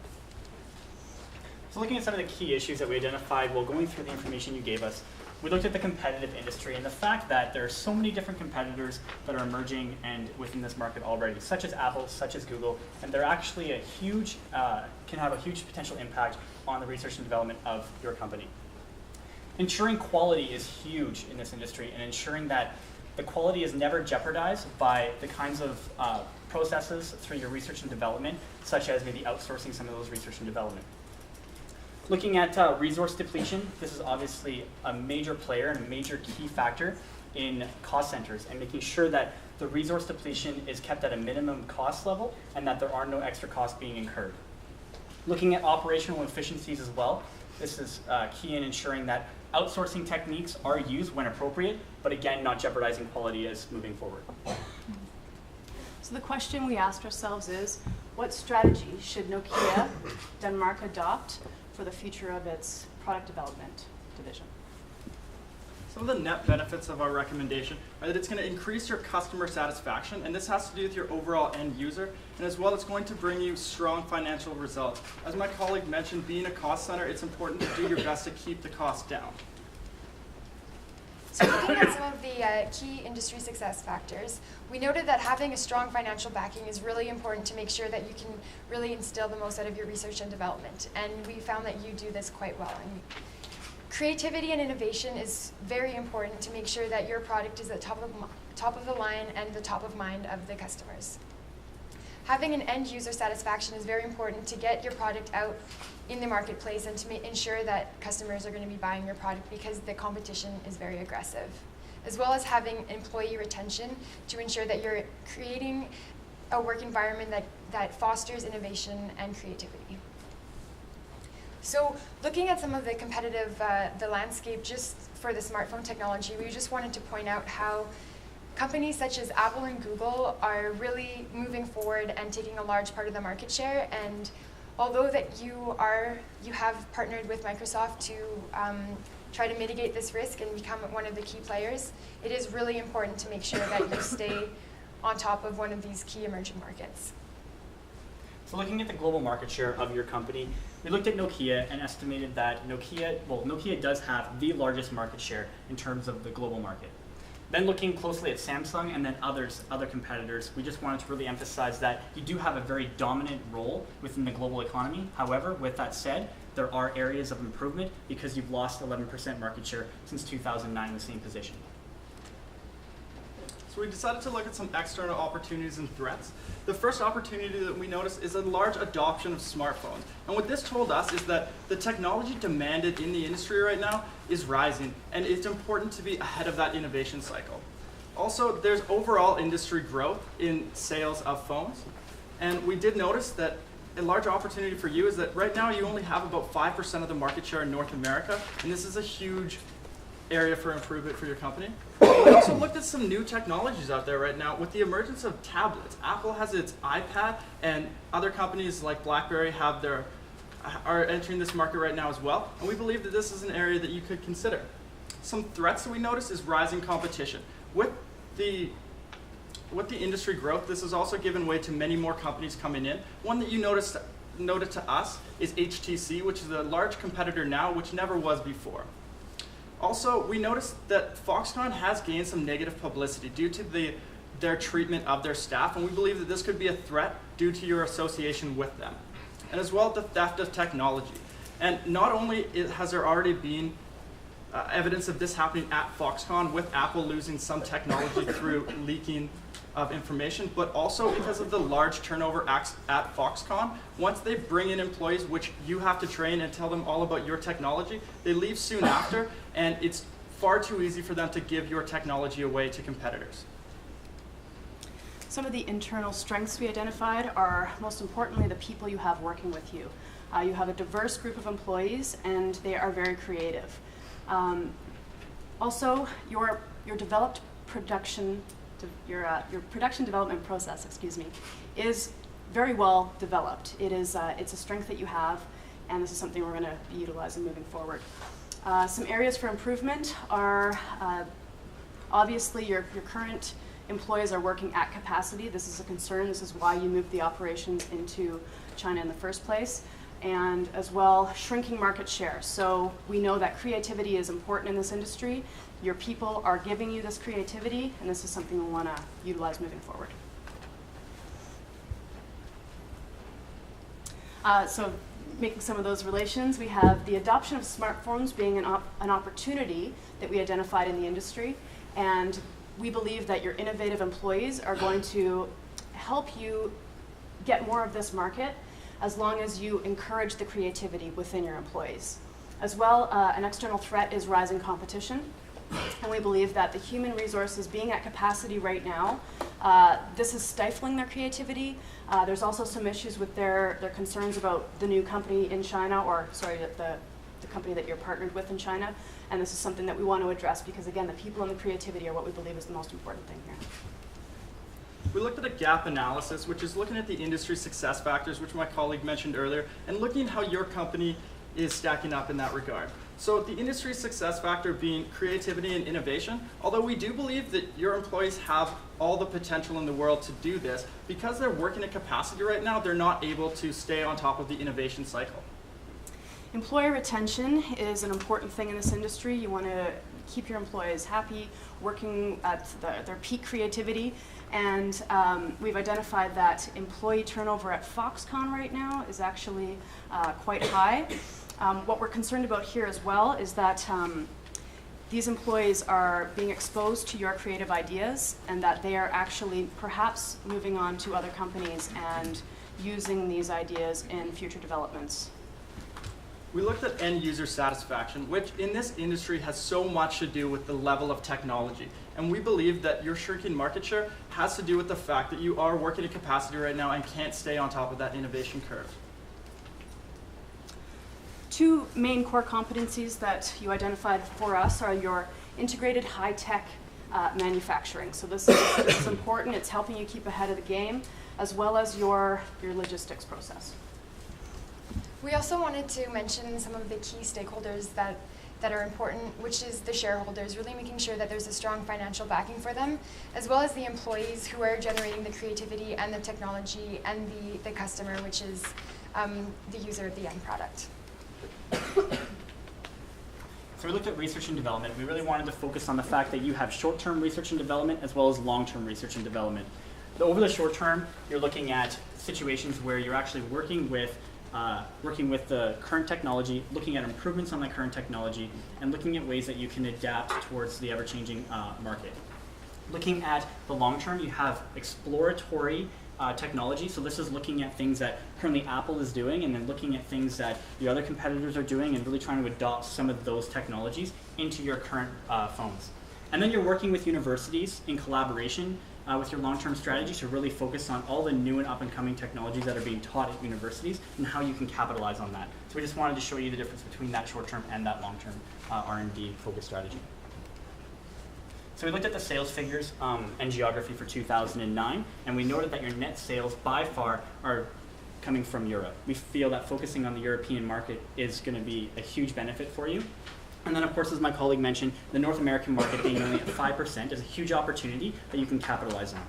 So looking at some of the key issues that we identified while going through the information you gave us, we looked at the competitive industry and the fact that there are so many different competitors that are emerging and within this market already, such as Apple, such as Google, and they're actually a huge, can have a huge potential impact on the research and development of your company. Ensuring quality is huge in this industry, and ensuring that the quality is never jeopardized by the kinds of processes through your research and development, such as maybe outsourcing some of those research and development. Looking at resource depletion, this is obviously a major player and a major key factor in cost centers, and making sure that the resource depletion is kept at a minimum cost level and that there are no extra costs being incurred. Looking at operational efficiencies as well, this is key in ensuring that outsourcing techniques are used when appropriate, but again, not jeopardizing quality as moving forward. So the question we asked ourselves is, what strategy should Nokia Denmark adopt for the future of its product development division? Some of the net benefits of our recommendation are that it's going to increase your customer satisfaction, and this has to do with your overall end user, and as well it's going to bring you strong financial results. As my colleague mentioned, being a cost center, it's important to do your best to keep the cost down. So looking at some of the key industry success factors, we noted that having a strong financial backing is really important to make sure that you can really instill the most out of your research and development. And we found that you do this quite well. And creativity and innovation is very important to make sure that your product is at top of the line and the top of mind of the customers. Having an end user satisfaction is very important to get your product out in the marketplace and to ensure that customers are going to be buying your product because the competition is very aggressive. As well as having employee retention to ensure that you're creating a work environment that fosters innovation and creativity. So looking at some of the competitive, the landscape just for the smartphone technology, we just wanted to point out how companies such as Apple and Google are really moving forward and taking a large part of the market share. And although that you have partnered with Microsoft to try to mitigate this risk and become one of the key players, it is really important to make sure that you stay on top of one of these key emerging markets. So looking at the global market share of your company, we looked at Nokia and estimated that Nokia does have the largest market share in terms of the global market. Then looking closely at Samsung and then other competitors, we just wanted to really emphasize that you do have a very dominant role within the global economy. However, with that said, there are areas of improvement because you've lost 11% market share since 2009 in the same position. So we decided to look at some external opportunities and threats. The first opportunity that we noticed is a large adoption of smartphones. And what this told us is that the technology demanded in the industry right now is rising, and it's important to be ahead of that innovation cycle. Also, there's overall industry growth in sales of phones. And we did notice that a large opportunity for you is that right now you only have about 5% of the market share in North America, and this is a huge area for improvement for your company. We also looked at some new technologies out there right now with the emergence of tablets. Apple has its iPad, and other companies like BlackBerry are entering this market right now as well. And we believe that this is an area that you could consider. Some threats that we noticed is rising competition. With the industry growth, this has also given way to many more companies coming in. One that you noted to us is HTC, which is a large competitor now, which never was before. Also, we noticed that Foxconn has gained some negative publicity due to their treatment of their staff, and we believe that this could be a threat due to your association with them. And as well, the theft of technology. And not only has there already been evidence of this happening at Foxconn, with Apple losing some technology through leaking of information, but also because of the large turnover at Foxconn. Once they bring in employees, which you have to train and tell them all about your technology, they leave soon after, and it's far too easy for them to give your technology away to competitors. Some of the internal strengths we identified are, most importantly, the people you have working with you. You have a diverse group of employees, and they are very creative. Also, your production development process, is very well developed. It's a strength that you have, and this is something we're going to be utilizing moving forward. Some areas for improvement are obviously your current employees are working at capacity. This is a concern. This is why you moved the operations into China in the first place. And as well, shrinking market share. So we know that creativity is important in this industry. Your people are giving you this creativity, and this is something we want to utilize moving forward. So making some of those relations, we have the adoption of smartphones being an opportunity that we identified in the industry, and we believe that your innovative employees are going to help you get more of this market as long as you encourage the creativity within your employees. As well, an external threat is rising competition. And we believe that the human resources being at capacity right now, this is stifling their creativity. There's also some issues with their concerns about the new company in China, or sorry, the company that you're partnered with in China. And this is something that we want to address because, again, the people and the creativity are what we believe is the most important thing here. We looked at a gap analysis, which is looking at the industry success factors, which my colleague mentioned earlier, and looking at how your company is stacking up in that regard. So the industry success factor being creativity and innovation, although we do believe that your employees have all the potential in the world to do this, because they're working at capacity right now, they're not able to stay on top of the innovation cycle. Employee retention is an important thing in this industry. You want to keep your employees happy, working at their peak creativity. And we've identified that employee turnover at Foxconn right now is actually quite high. What we're concerned about here as well is that these employees are being exposed to your creative ideas, and that they are actually perhaps moving on to other companies and using these ideas in future developments. We looked at end user satisfaction, which in this industry has so much to do with the level of technology. And we believe that your shrinking market share has to do with the fact that you are working at capacity right now and can't stay on top of that innovation curve. Two main core competencies that you identified for us are your integrated high-tech manufacturing. So this is important. It's helping you keep ahead of the game, as well as your logistics process. We also wanted to mention some of the key stakeholders that are important, which is the shareholders, really making sure that there's a strong financial backing for them, as well as the employees who are generating the creativity and the technology, and the customer, which is the user of the end product. So we looked at research and development. We really wanted to focus on the fact that you have short-term research and development as well as long-term research and development. Over the short term, you're looking at situations where you're actually working with the current technology, looking at improvements on the current technology, and looking at ways that you can adapt towards the ever-changing market. Looking at the long term, you have exploratory technology. So this is looking at things that currently Apple is doing, and then looking at things that the other competitors are doing, and really trying to adopt some of those technologies into your current phones. And then you're working with universities in collaboration with your long-term strategy to really focus on all the new and up-and-coming technologies that are being taught at universities and how you can capitalize on that. So we just wanted to show you the difference between that short-term and that long-term R&D focused strategy. So we looked at the sales figures and geography for 2009, and we noted that your net sales by far are coming from Europe. We feel that focusing on the European market is going to be a huge benefit for you. And then, of course, as my colleague mentioned, the North American market being only at 5% is a huge opportunity that you can capitalize on.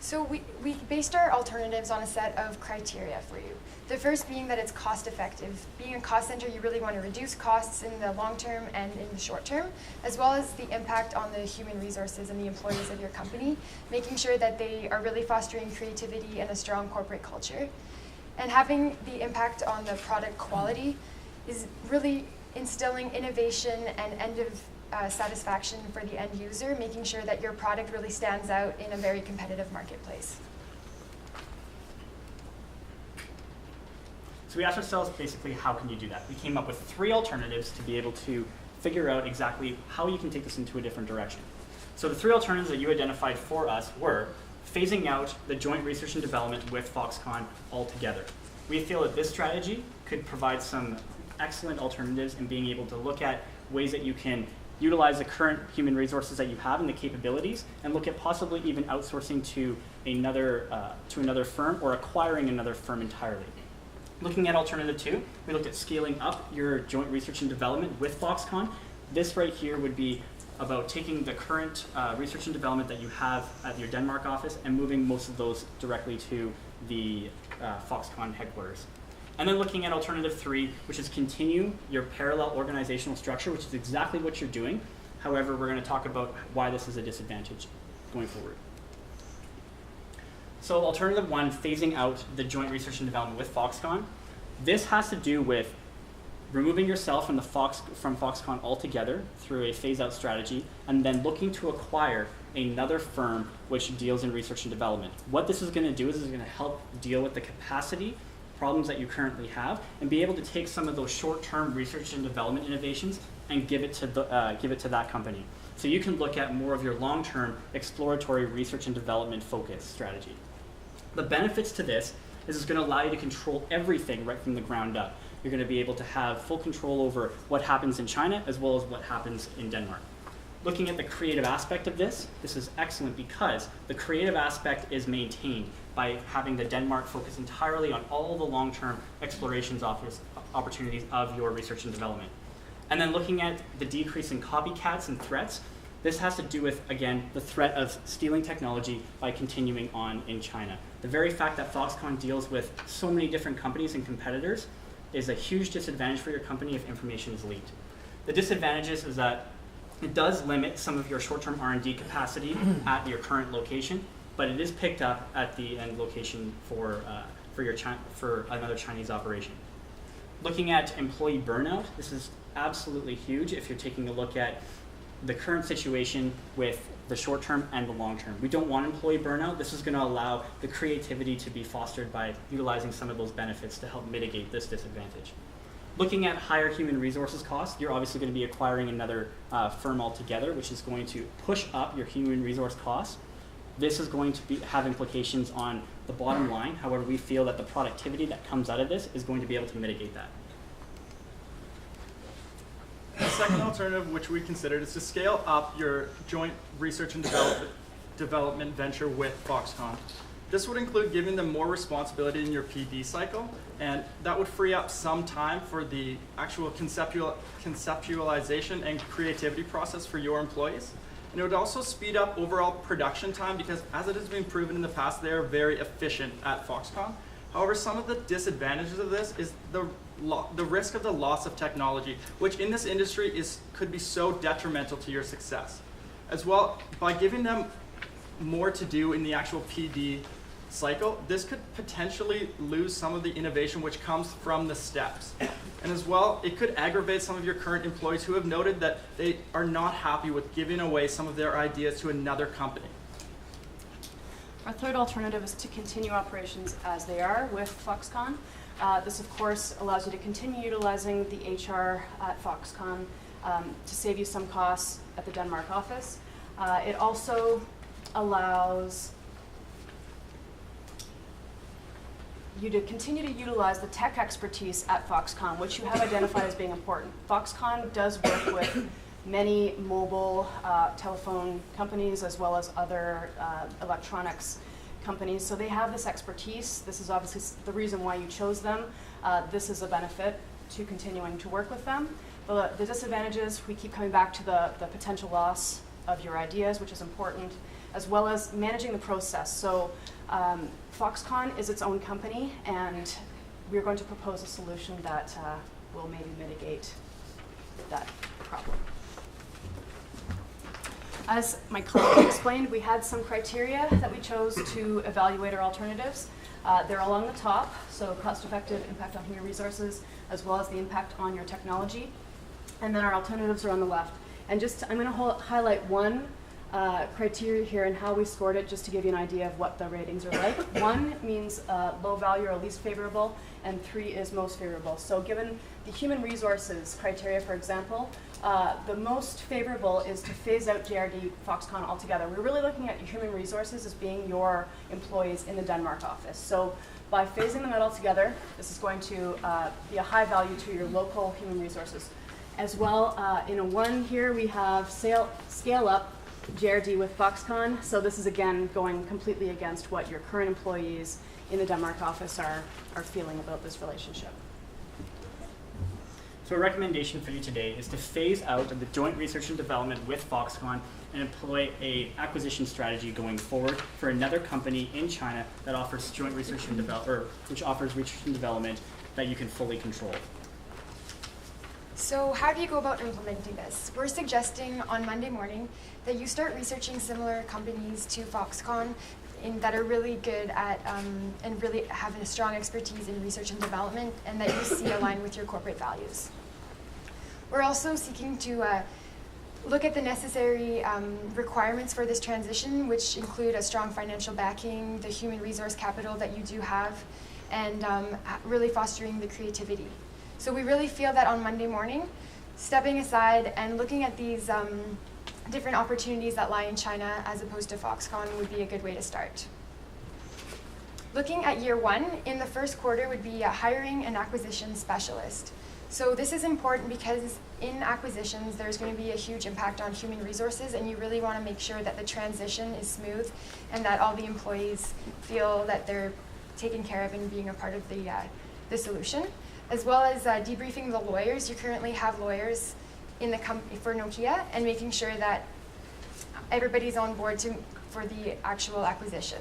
So we based our alternatives on a set of criteria for you. The first being that it's cost effective. Being a cost center, you really want to reduce costs in the long term and in the short term, as well as the impact on the human resources and the employees of your company, making sure that they are really fostering creativity and a strong corporate culture. And having the impact on the product quality is really instilling innovation and end of satisfaction for the end user, making sure that your product really stands out in a very competitive marketplace. So we asked ourselves basically, how can you do that? We came up with 3 alternatives to be able to figure out exactly how you can take this into a different direction. So the 3 alternatives that you identified for us were phasing out the joint research and development with Foxconn altogether. We feel that this strategy could provide some excellent alternatives in being able to look at ways that you can utilize the current human resources that you have and the capabilities, and look at possibly even outsourcing to another firm or acquiring another firm entirely. Looking at alternative 2, we looked at scaling up your joint research and development with Foxconn. This right here would be about taking the current research and development that you have at your Denmark office and moving most of those directly to the Foxconn headquarters. And then looking at alternative 3, which is continue your parallel organizational structure, which is exactly what you're doing. However, we're going to talk about why this is a disadvantage going forward. So alternative 1, phasing out the joint research and development with Foxconn. This has to do with removing yourself from Foxconn altogether through a phase-out strategy, and then looking to acquire another firm which deals in research and development. What this is going to do is it's going to help deal with the capacity problems that you currently have, and be able to take some of those short-term research and development innovations and give it to that company. So you can look at more of your long-term exploratory research and development focus strategy. The benefits to this is it's going to allow you to control everything right from the ground up. You're going to be able to have full control over what happens in China as well as what happens in Denmark. Looking at the creative aspect of this is excellent because the creative aspect is maintained by having the Denmark focus entirely on all the long-term explorations opportunities of your research and development. And then looking at the decrease in copycats and threats, this has to do with, again, the threat of stealing technology by continuing on in China. The very fact that Foxconn deals with so many different companies and competitors is a huge disadvantage for your company if information is leaked. The disadvantages is that it does limit some of your short-term R&D capacity at your current location, but it is picked up at the end location for another Chinese operation. Looking at employee burnout, this is absolutely huge if you're taking a look at the current situation with the short term and the long term. We don't want employee burnout. This is going to allow the creativity to be fostered by utilizing some of those benefits to help mitigate this disadvantage. Looking at higher human resources costs, you're obviously going to be acquiring another firm altogether, which is going to push up your human resource costs. This is going to have implications on the bottom line. However, we feel that the productivity that comes out of this is going to be able to mitigate that. The second alternative, which we considered, is to scale up your joint research and development venture with Foxconn. This would include giving them more responsibility in your PD cycle, and that would free up some time for the actual conceptualization and creativity process for your employees. And it would also speed up overall production time because, as it has been proven in the past, they are very efficient at Foxconn. However, some of the disadvantages of this is the risk of the loss of technology, which in this industry could be so detrimental to your success. As well, by giving them more to do in the actual PD cycle, this could potentially lose some of the innovation which comes from the steps. And as well, it could aggravate some of your current employees who have noted that they are not happy with giving away some of their ideas to another company. Our third alternative is to continue operations as they are with Foxconn. This, of course, allows you to continue utilizing the HR at Foxconn to save you some costs at the Denmark office. It also allows you to continue to utilize the tech expertise at Foxconn, which you have identified as being important. Foxconn does work with many mobile telephone companies as well as other electronics companies. So they have this expertise. This is obviously the reason why you chose them. This is a benefit to continuing to work with them. The disadvantages, we keep coming back to the potential loss of your ideas, which is important, as well as managing the process. So Foxconn is its own company, and we're going to propose a solution that will maybe mitigate that problem. As my colleague explained, we had some criteria that we chose to evaluate our alternatives. They're along the top, so cost-effective, impact on human resources, as well as the impact on your technology. And then our alternatives are on the left. And I'm going to highlight one criteria here and how we scored it, just to give you an idea of what the ratings are like. 1 means low value or least favorable, and 3 is most favorable. So given the human resources criteria, for example, the most favorable is to phase out JRD Foxconn altogether. We're really looking at human resources as being your employees in the Denmark office. So by phasing them out altogether, this is going to be a high value to your local human resources. As well, in a 1 here, we have scale up JRD with Foxconn. So this is, again, going completely against what your current employees in the Denmark office are feeling about this relationship. So a recommendation for you today is to phase out of the joint research and development with Foxconn and employ a acquisition strategy going forward for another company in China that offers joint research and which offers research and development that you can fully control. So how do you go about implementing this? We're suggesting on Monday morning that you start researching similar companies to Foxconn that are really good at and really have a strong expertise in research and development, and that you see align with your corporate values. We're also seeking to look at the necessary requirements for this transition, which include a strong financial backing, the human resource capital that you do have, and really fostering the creativity. So we really feel that on Monday morning, stepping aside and looking at these different opportunities that lie in China as opposed to Foxconn would be a good way to start. Looking at year 1, in the first quarter would be hiring an acquisition specialist. So this is important because in acquisitions, there's going to be a huge impact on human resources, and you really want to make sure that the transition is smooth and that all the employees feel that they're taken care of and being a part of the solution, as well as debriefing the lawyers. You currently have lawyers in the company for Nokia, and making sure that everybody's on board for the actual acquisition.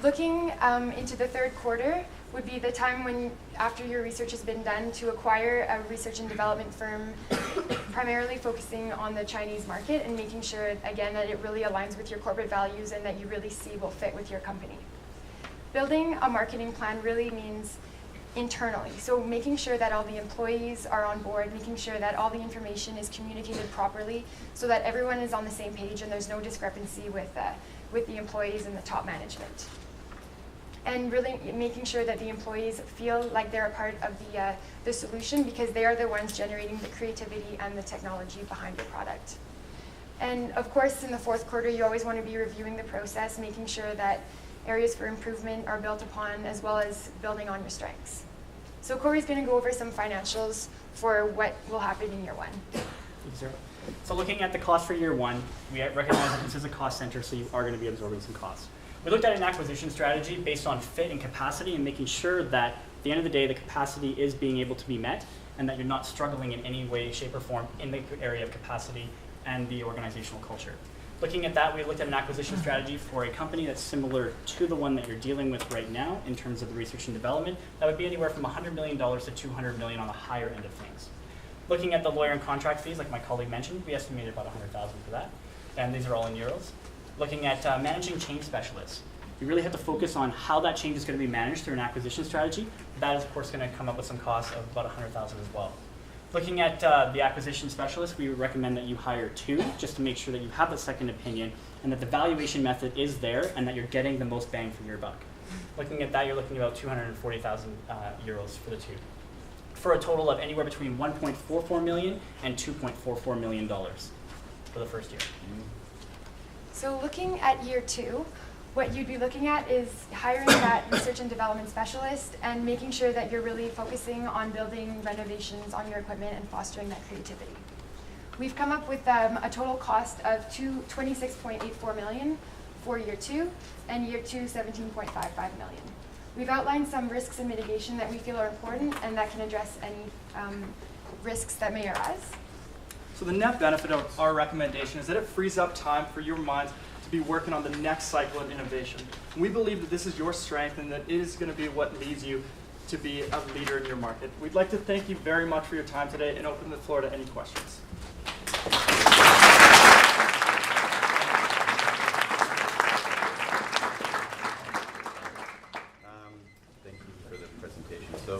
Looking into the third quarter would be the time when, after your research has been done, to acquire a research and development firm primarily focusing on the Chinese market and making sure, again, that it really aligns with your corporate values and that you really see will fit with your company. Building a marketing plan really means internally. So making sure that all the employees are on board, making sure that all the information is communicated properly so that everyone is on the same page and there's no discrepancy with the employees and the top management. And really making sure that the employees feel like they're a part of the solution, because they are the ones generating the creativity and the technology behind your product. And of course, in the fourth quarter, you always want to be reviewing the process, making sure that areas for improvement are built upon, as well as building on your strengths. So Corey's going to go over some financials for what will happen in year 1. So looking at the cost for year 1, we recognize that this is a cost center, so you are going to be absorbing some costs. We looked at an acquisition strategy based on fit and capacity and making sure that at the end of the day, the capacity is being able to be met and that you're not struggling in any way, shape, or form in the area of capacity and the organizational culture. Looking at that, we looked at an acquisition strategy for a company that's similar to the one that you're dealing with right now in terms of the research and development. That would be anywhere from $100 million to $200 million on the higher end of things. Looking at the lawyer and contract fees, like my colleague mentioned, we estimated about $100,000 for that. And these are all in euros. Looking at managing change specialists. We really have to focus on how that change is going to be managed through an acquisition strategy. That is, of course, going to come up with some costs of about $100,000 as well. Looking at the acquisition specialist, we would recommend that you hire 2, just to make sure that you have a second opinion and that the valuation method is there and that you're getting the most bang for your buck. Looking at that, you're looking at about 240,000 euros for the 2, for a total of anywhere between 1.44 million and $2.44 million for the first year. So looking at year 2, what you'd be looking at is hiring that research and development specialist and making sure that you're really focusing on building renovations on your equipment and fostering that creativity. We've come up with a total cost of $26.84 million for year 2, and year 2, $17.55 million. We've outlined some risks and mitigation that we feel are important and that can address any risks that may arise. So the net benefit of our recommendation is that it frees up time for your minds to be working on the next cycle of innovation. We believe that this is your strength and that it is going to be what leads you to be a leader in your market. We'd like to thank you very much for your time today and open the floor to any questions. Thank you for the presentation. So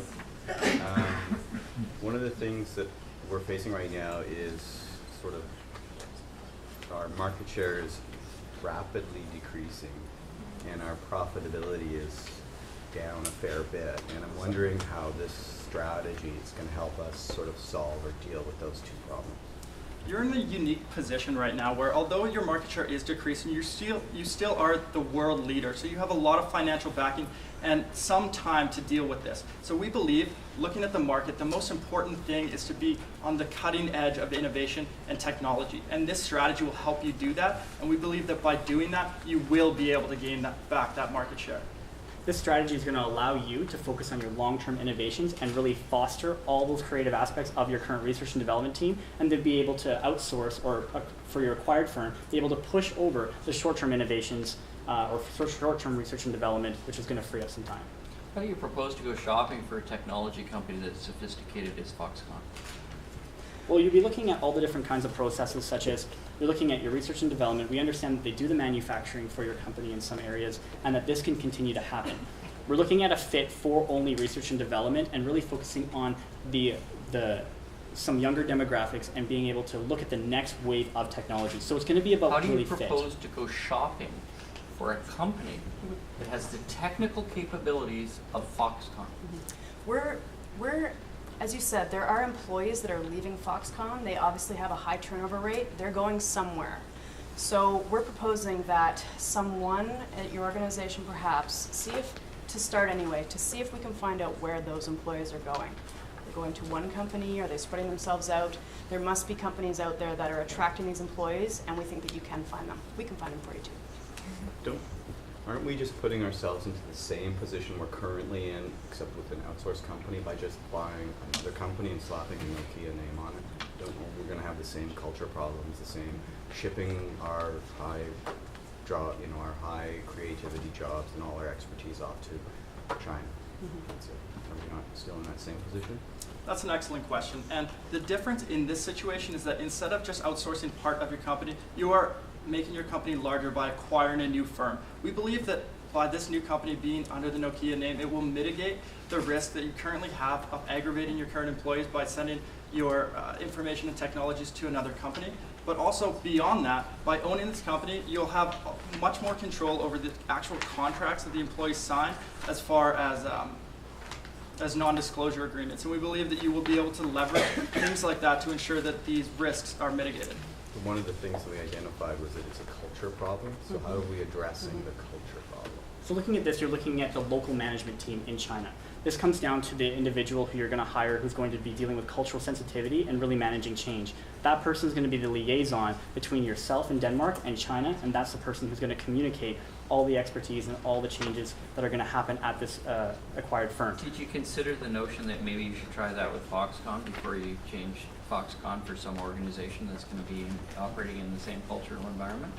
one of the things that we're facing right now is sort of our market share is rapidly decreasing and our profitability is down a fair bit. And I'm wondering how this strategy is going to help us sort of solve or deal with those two problems. You're in a unique position right now where although your market share is decreasing, you still are the world leader. So you have a lot of financial backing and some time to deal with this. So we believe, looking at the market, the most important thing is to be on the cutting edge of innovation and technology. And this strategy will help you do that. And we believe that by doing that, you will be able to gain back that market share. This strategy is going to allow you to focus on your long-term innovations and really foster all those creative aspects of your current research and development team, and then be able to outsource, or for your acquired firm, be able to push over the short-term innovations or short-term research and development, which is going to free up some time. How do you propose to go shopping for a technology company that's sophisticated as Foxconn? Well, you'll be looking at all the different kinds of processes, such as you're looking at your research and development. We understand that they do the manufacturing for your company in some areas, and that this can continue to happen. We're looking at a fit for only research and development and really focusing on some younger demographics and being able to look at the next wave of technology. So it's going to be about really fit. How do you propose to go shopping for a company that has the technical capabilities of Foxconn? We're as you said, there are employees that are leaving Foxconn. They obviously have a high turnover rate. They're going somewhere. So we're proposing that someone at your organization perhaps see if we can find out where those employees are going. They're going to one company, are they spreading themselves out? There must be companies out there that are attracting these employees, and we think that you can find them. We can find them for you too. Aren't we just putting ourselves into the same position we're currently in, except with an outsourced company, by just buying another company and slapping a Nokia name on it? Don't know, we're going to have the same culture problems, the same shipping our high creativity jobs and all our expertise off to China. That's it. Are we not still in that same position? That's an excellent question. And the difference in this situation is that instead of just outsourcing part of your company, you are making your company larger by acquiring a new firm. We believe that by this new company being under the Nokia name, it will mitigate the risk that you currently have of aggravating your current employees by sending your information and technologies to another company. But also beyond that, by owning this company, you'll have much more control over the actual contracts that the employees sign as far as non-disclosure agreements. And we believe that you will be able to leverage things like that to ensure that these risks are mitigated. One of the things that we identified was that it's a culture problem. So how are we addressing the culture problem? So looking at this, you're looking at the local management team in China. This comes down to the individual who you're going to hire who's going to be dealing with cultural sensitivity and really managing change. That person is going to be the liaison between yourself in Denmark and China, and that's the person who's going to communicate all the expertise and all the changes that are going to happen at this acquired firm. Did you consider the notion that maybe you should try that with Foxconn before you change Foxconn for some organization that's going to be operating in the same cultural environment?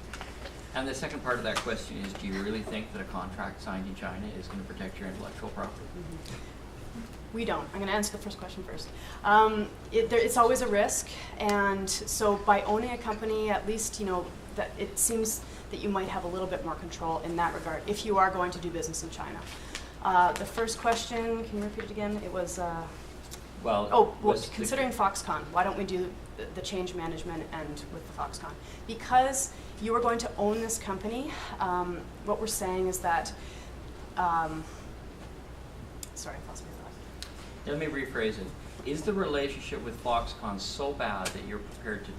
And the second part of that question is, do you really think that a contract signed in China is going to protect your intellectual property? We don't. I'm going to answer the first question first. It's always a risk, and so by owning a company, at least that it seems that you might have a little bit more control in that regard if you are going to do business in China. The first question, can you repeat it again? It was. Considering Foxconn, why don't we do the change management and with the Foxconn? Because you are going to own this company, what we're saying is that, sorry, I lost my thought. Let me rephrase it. Is the relationship with Foxconn so bad that you're prepared to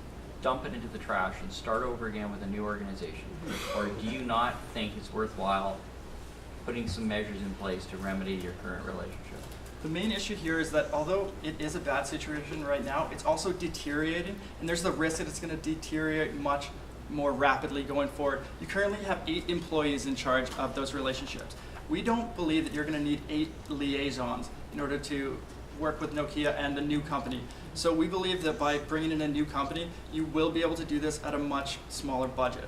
dump it into the trash and start over again with a new organization? Or do you not think it's worthwhile putting some measures in place to remedy your current relationship? The main issue here is that although it is a bad situation right now, it's also deteriorating, and there's the risk that it's going to deteriorate much more rapidly going forward. You currently have 8 employees in charge of those relationships. We don't believe that you're going to need 8 liaisons in order to work with Nokia and the new company. So we believe that by bringing in a new company, you will be able to do this at a much smaller budget.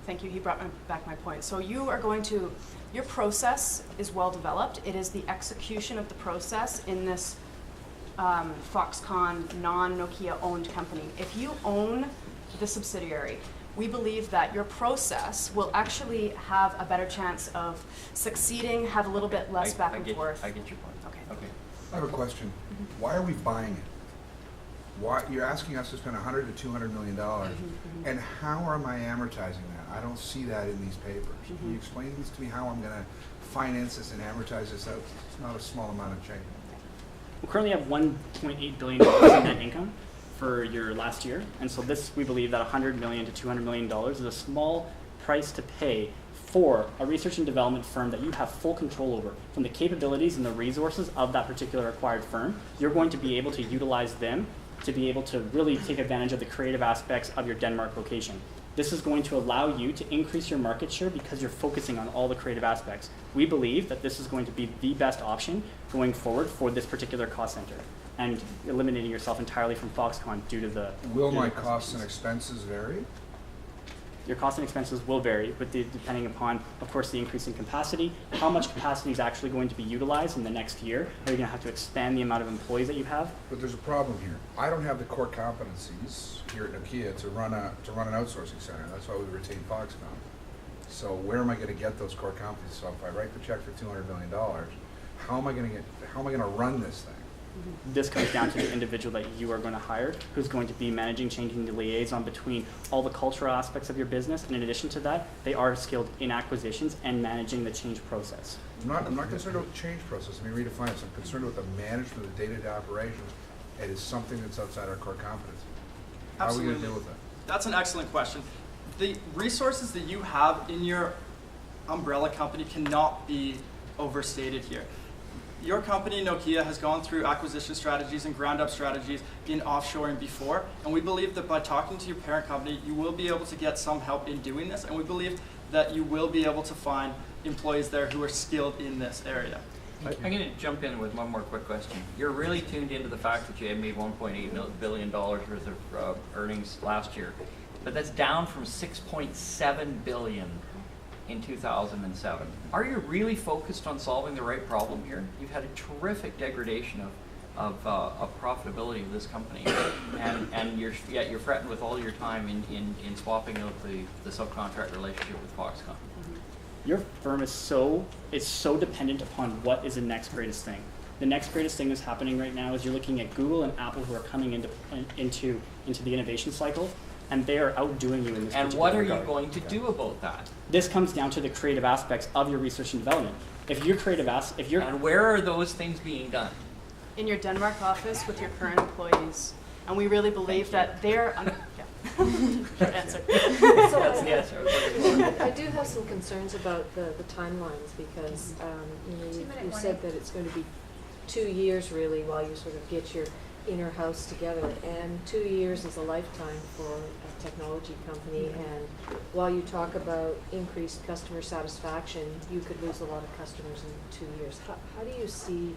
Thank you. He brought back my point. So you are going to, your process is well developed. It is the execution of the process in this Foxconn non-Nokia owned company. If you own the subsidiary, we believe that your process will actually have a better chance of succeeding, have a little bit less back and forth. I get your point. Okay. I have a question. Why are we buying it? Why, you're asking us to spend $100 to $200 million, and how am I amortizing that? I don't see that in these papers. Can you explain this to me, how I'm going to finance this and amortize this out? It's not a small amount of change. We currently have $1.8 billion in net income for your last year, and so this, we believe that $100 million to $200 million is a small price to pay for a research and development firm that you have full control over. From the capabilities and the resources of that particular acquired firm, you're going to be able to utilize them to be able to really take advantage of the creative aspects of your Denmark location. This is going to allow you to increase your market share because you're focusing on all the creative aspects. We believe that this is going to be the best option going forward for this particular cost center, and eliminating yourself entirely from Foxconn due to the... Will my costs and expenses vary? Your costs and expenses will vary, but depending upon, of course, the increase in capacity, how much capacity is actually going to be utilized in the next year. Are you going to have to expand the amount of employees that you have? But there's a problem here. I don't have the core competencies here at Nokia to run an outsourcing center. That's why we retain Foxconn. So where am I going to get those core competencies? So if I write the check for $200 million, how am I going to run this thing? This comes down to the individual that you are going to hire, who's going to be managing, changing the liaison between all the cultural aspects of your business, and in addition to that, they are skilled in acquisitions and managing the change process. I'm not concerned with the change process. I mean, redefine this. I'm concerned with the management of the day-to-day operations. It is something that's outside our core competency. How are we going to deal with that? That's an excellent question. The resources that you have in your umbrella company cannot be overstated here. Your company, Nokia, has gone through acquisition strategies and ground-up strategies in offshoring before, and we believe that by talking to your parent company, you will be able to get some help in doing this, and we believe that you will be able to find employees there who are skilled in this area. I'm going to jump in with one more quick question. You're really tuned into the fact that you had made $1.8 billion worth of earnings last year, but that's down from $6.7 billion in 2007. Are you really focused on solving the right problem here? You've had a terrific degradation of profitability of this company, and yet you're fretting with all your time in swapping out the subcontract relationship with Foxconn. Your firm is so dependent upon what is the next greatest thing. The next greatest thing that's happening right now is you're looking at Google and Apple, who are coming into the innovation cycle, and they are outdoing you in this. And what are you going to do about that? This comes down to the creative aspects of your research and development. And where are those things being done? In your Denmark office with your current employees. And we really believe that they're... Short answer. That's the answer. I do have some concerns about the timelines because you said that it's going to be 2 years really while you sort of get your inner house together, and 2 years is a lifetime for a technology company, and while you talk about increased customer satisfaction, you could lose a lot of customers in 2 years. How do you see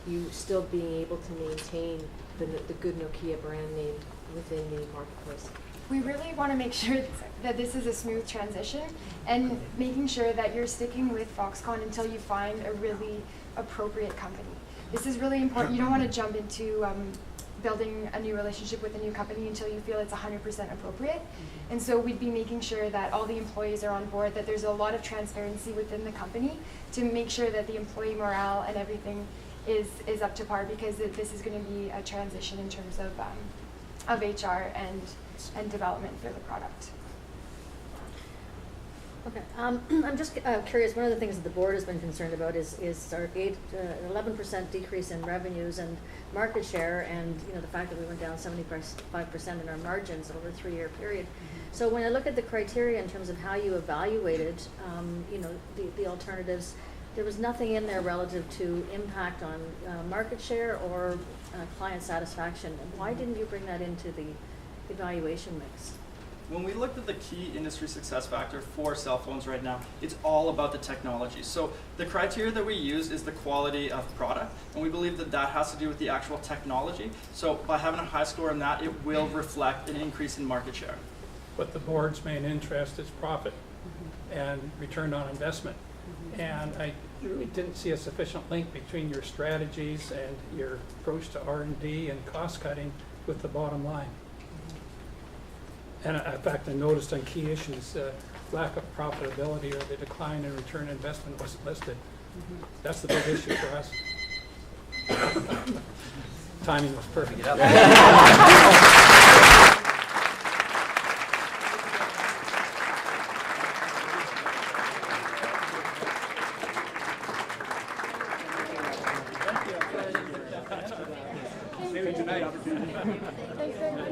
you still being able to maintain the good Nokia brand name within the marketplace? We really want to make sure that this is a smooth transition, and making sure that you're sticking with Foxconn until you find a really appropriate company. This is really important. You don't want to jump into building a new relationship with a new company until you feel it's 100% appropriate. And so we'd be making sure that all the employees are on board, that there's a lot of transparency within the company to make sure that the employee morale and everything is up to par, because this is going to be a transition in terms of HR and development for the product. Okay, I'm just curious. One of the things that the board has been concerned about is our 11% decrease in revenues and market share, and the fact that we went down 75% in our margins over a 3-year period. So when I look at the criteria in terms of how you evaluated, the alternatives, there was nothing in there relative to impact on market share or client satisfaction. Why didn't you bring that into the evaluation mix? When we looked at the key industry success factor for cell phones right now, it's all about the technology. So the criteria that we use is the quality of product, and we believe that that has to do with the actual technology. So by having a high score in that, it will reflect an increase in market share. But the board's main interest is profit and return on investment. And I really didn't see a sufficient link between your strategies and your approach to R&D and cost cutting with the bottom line. And in fact, I noticed on key issues, lack of profitability or the decline in return on investment wasn't listed. That's the big issue for us. Timing was perfect. Maybe tonight. Thanks very much.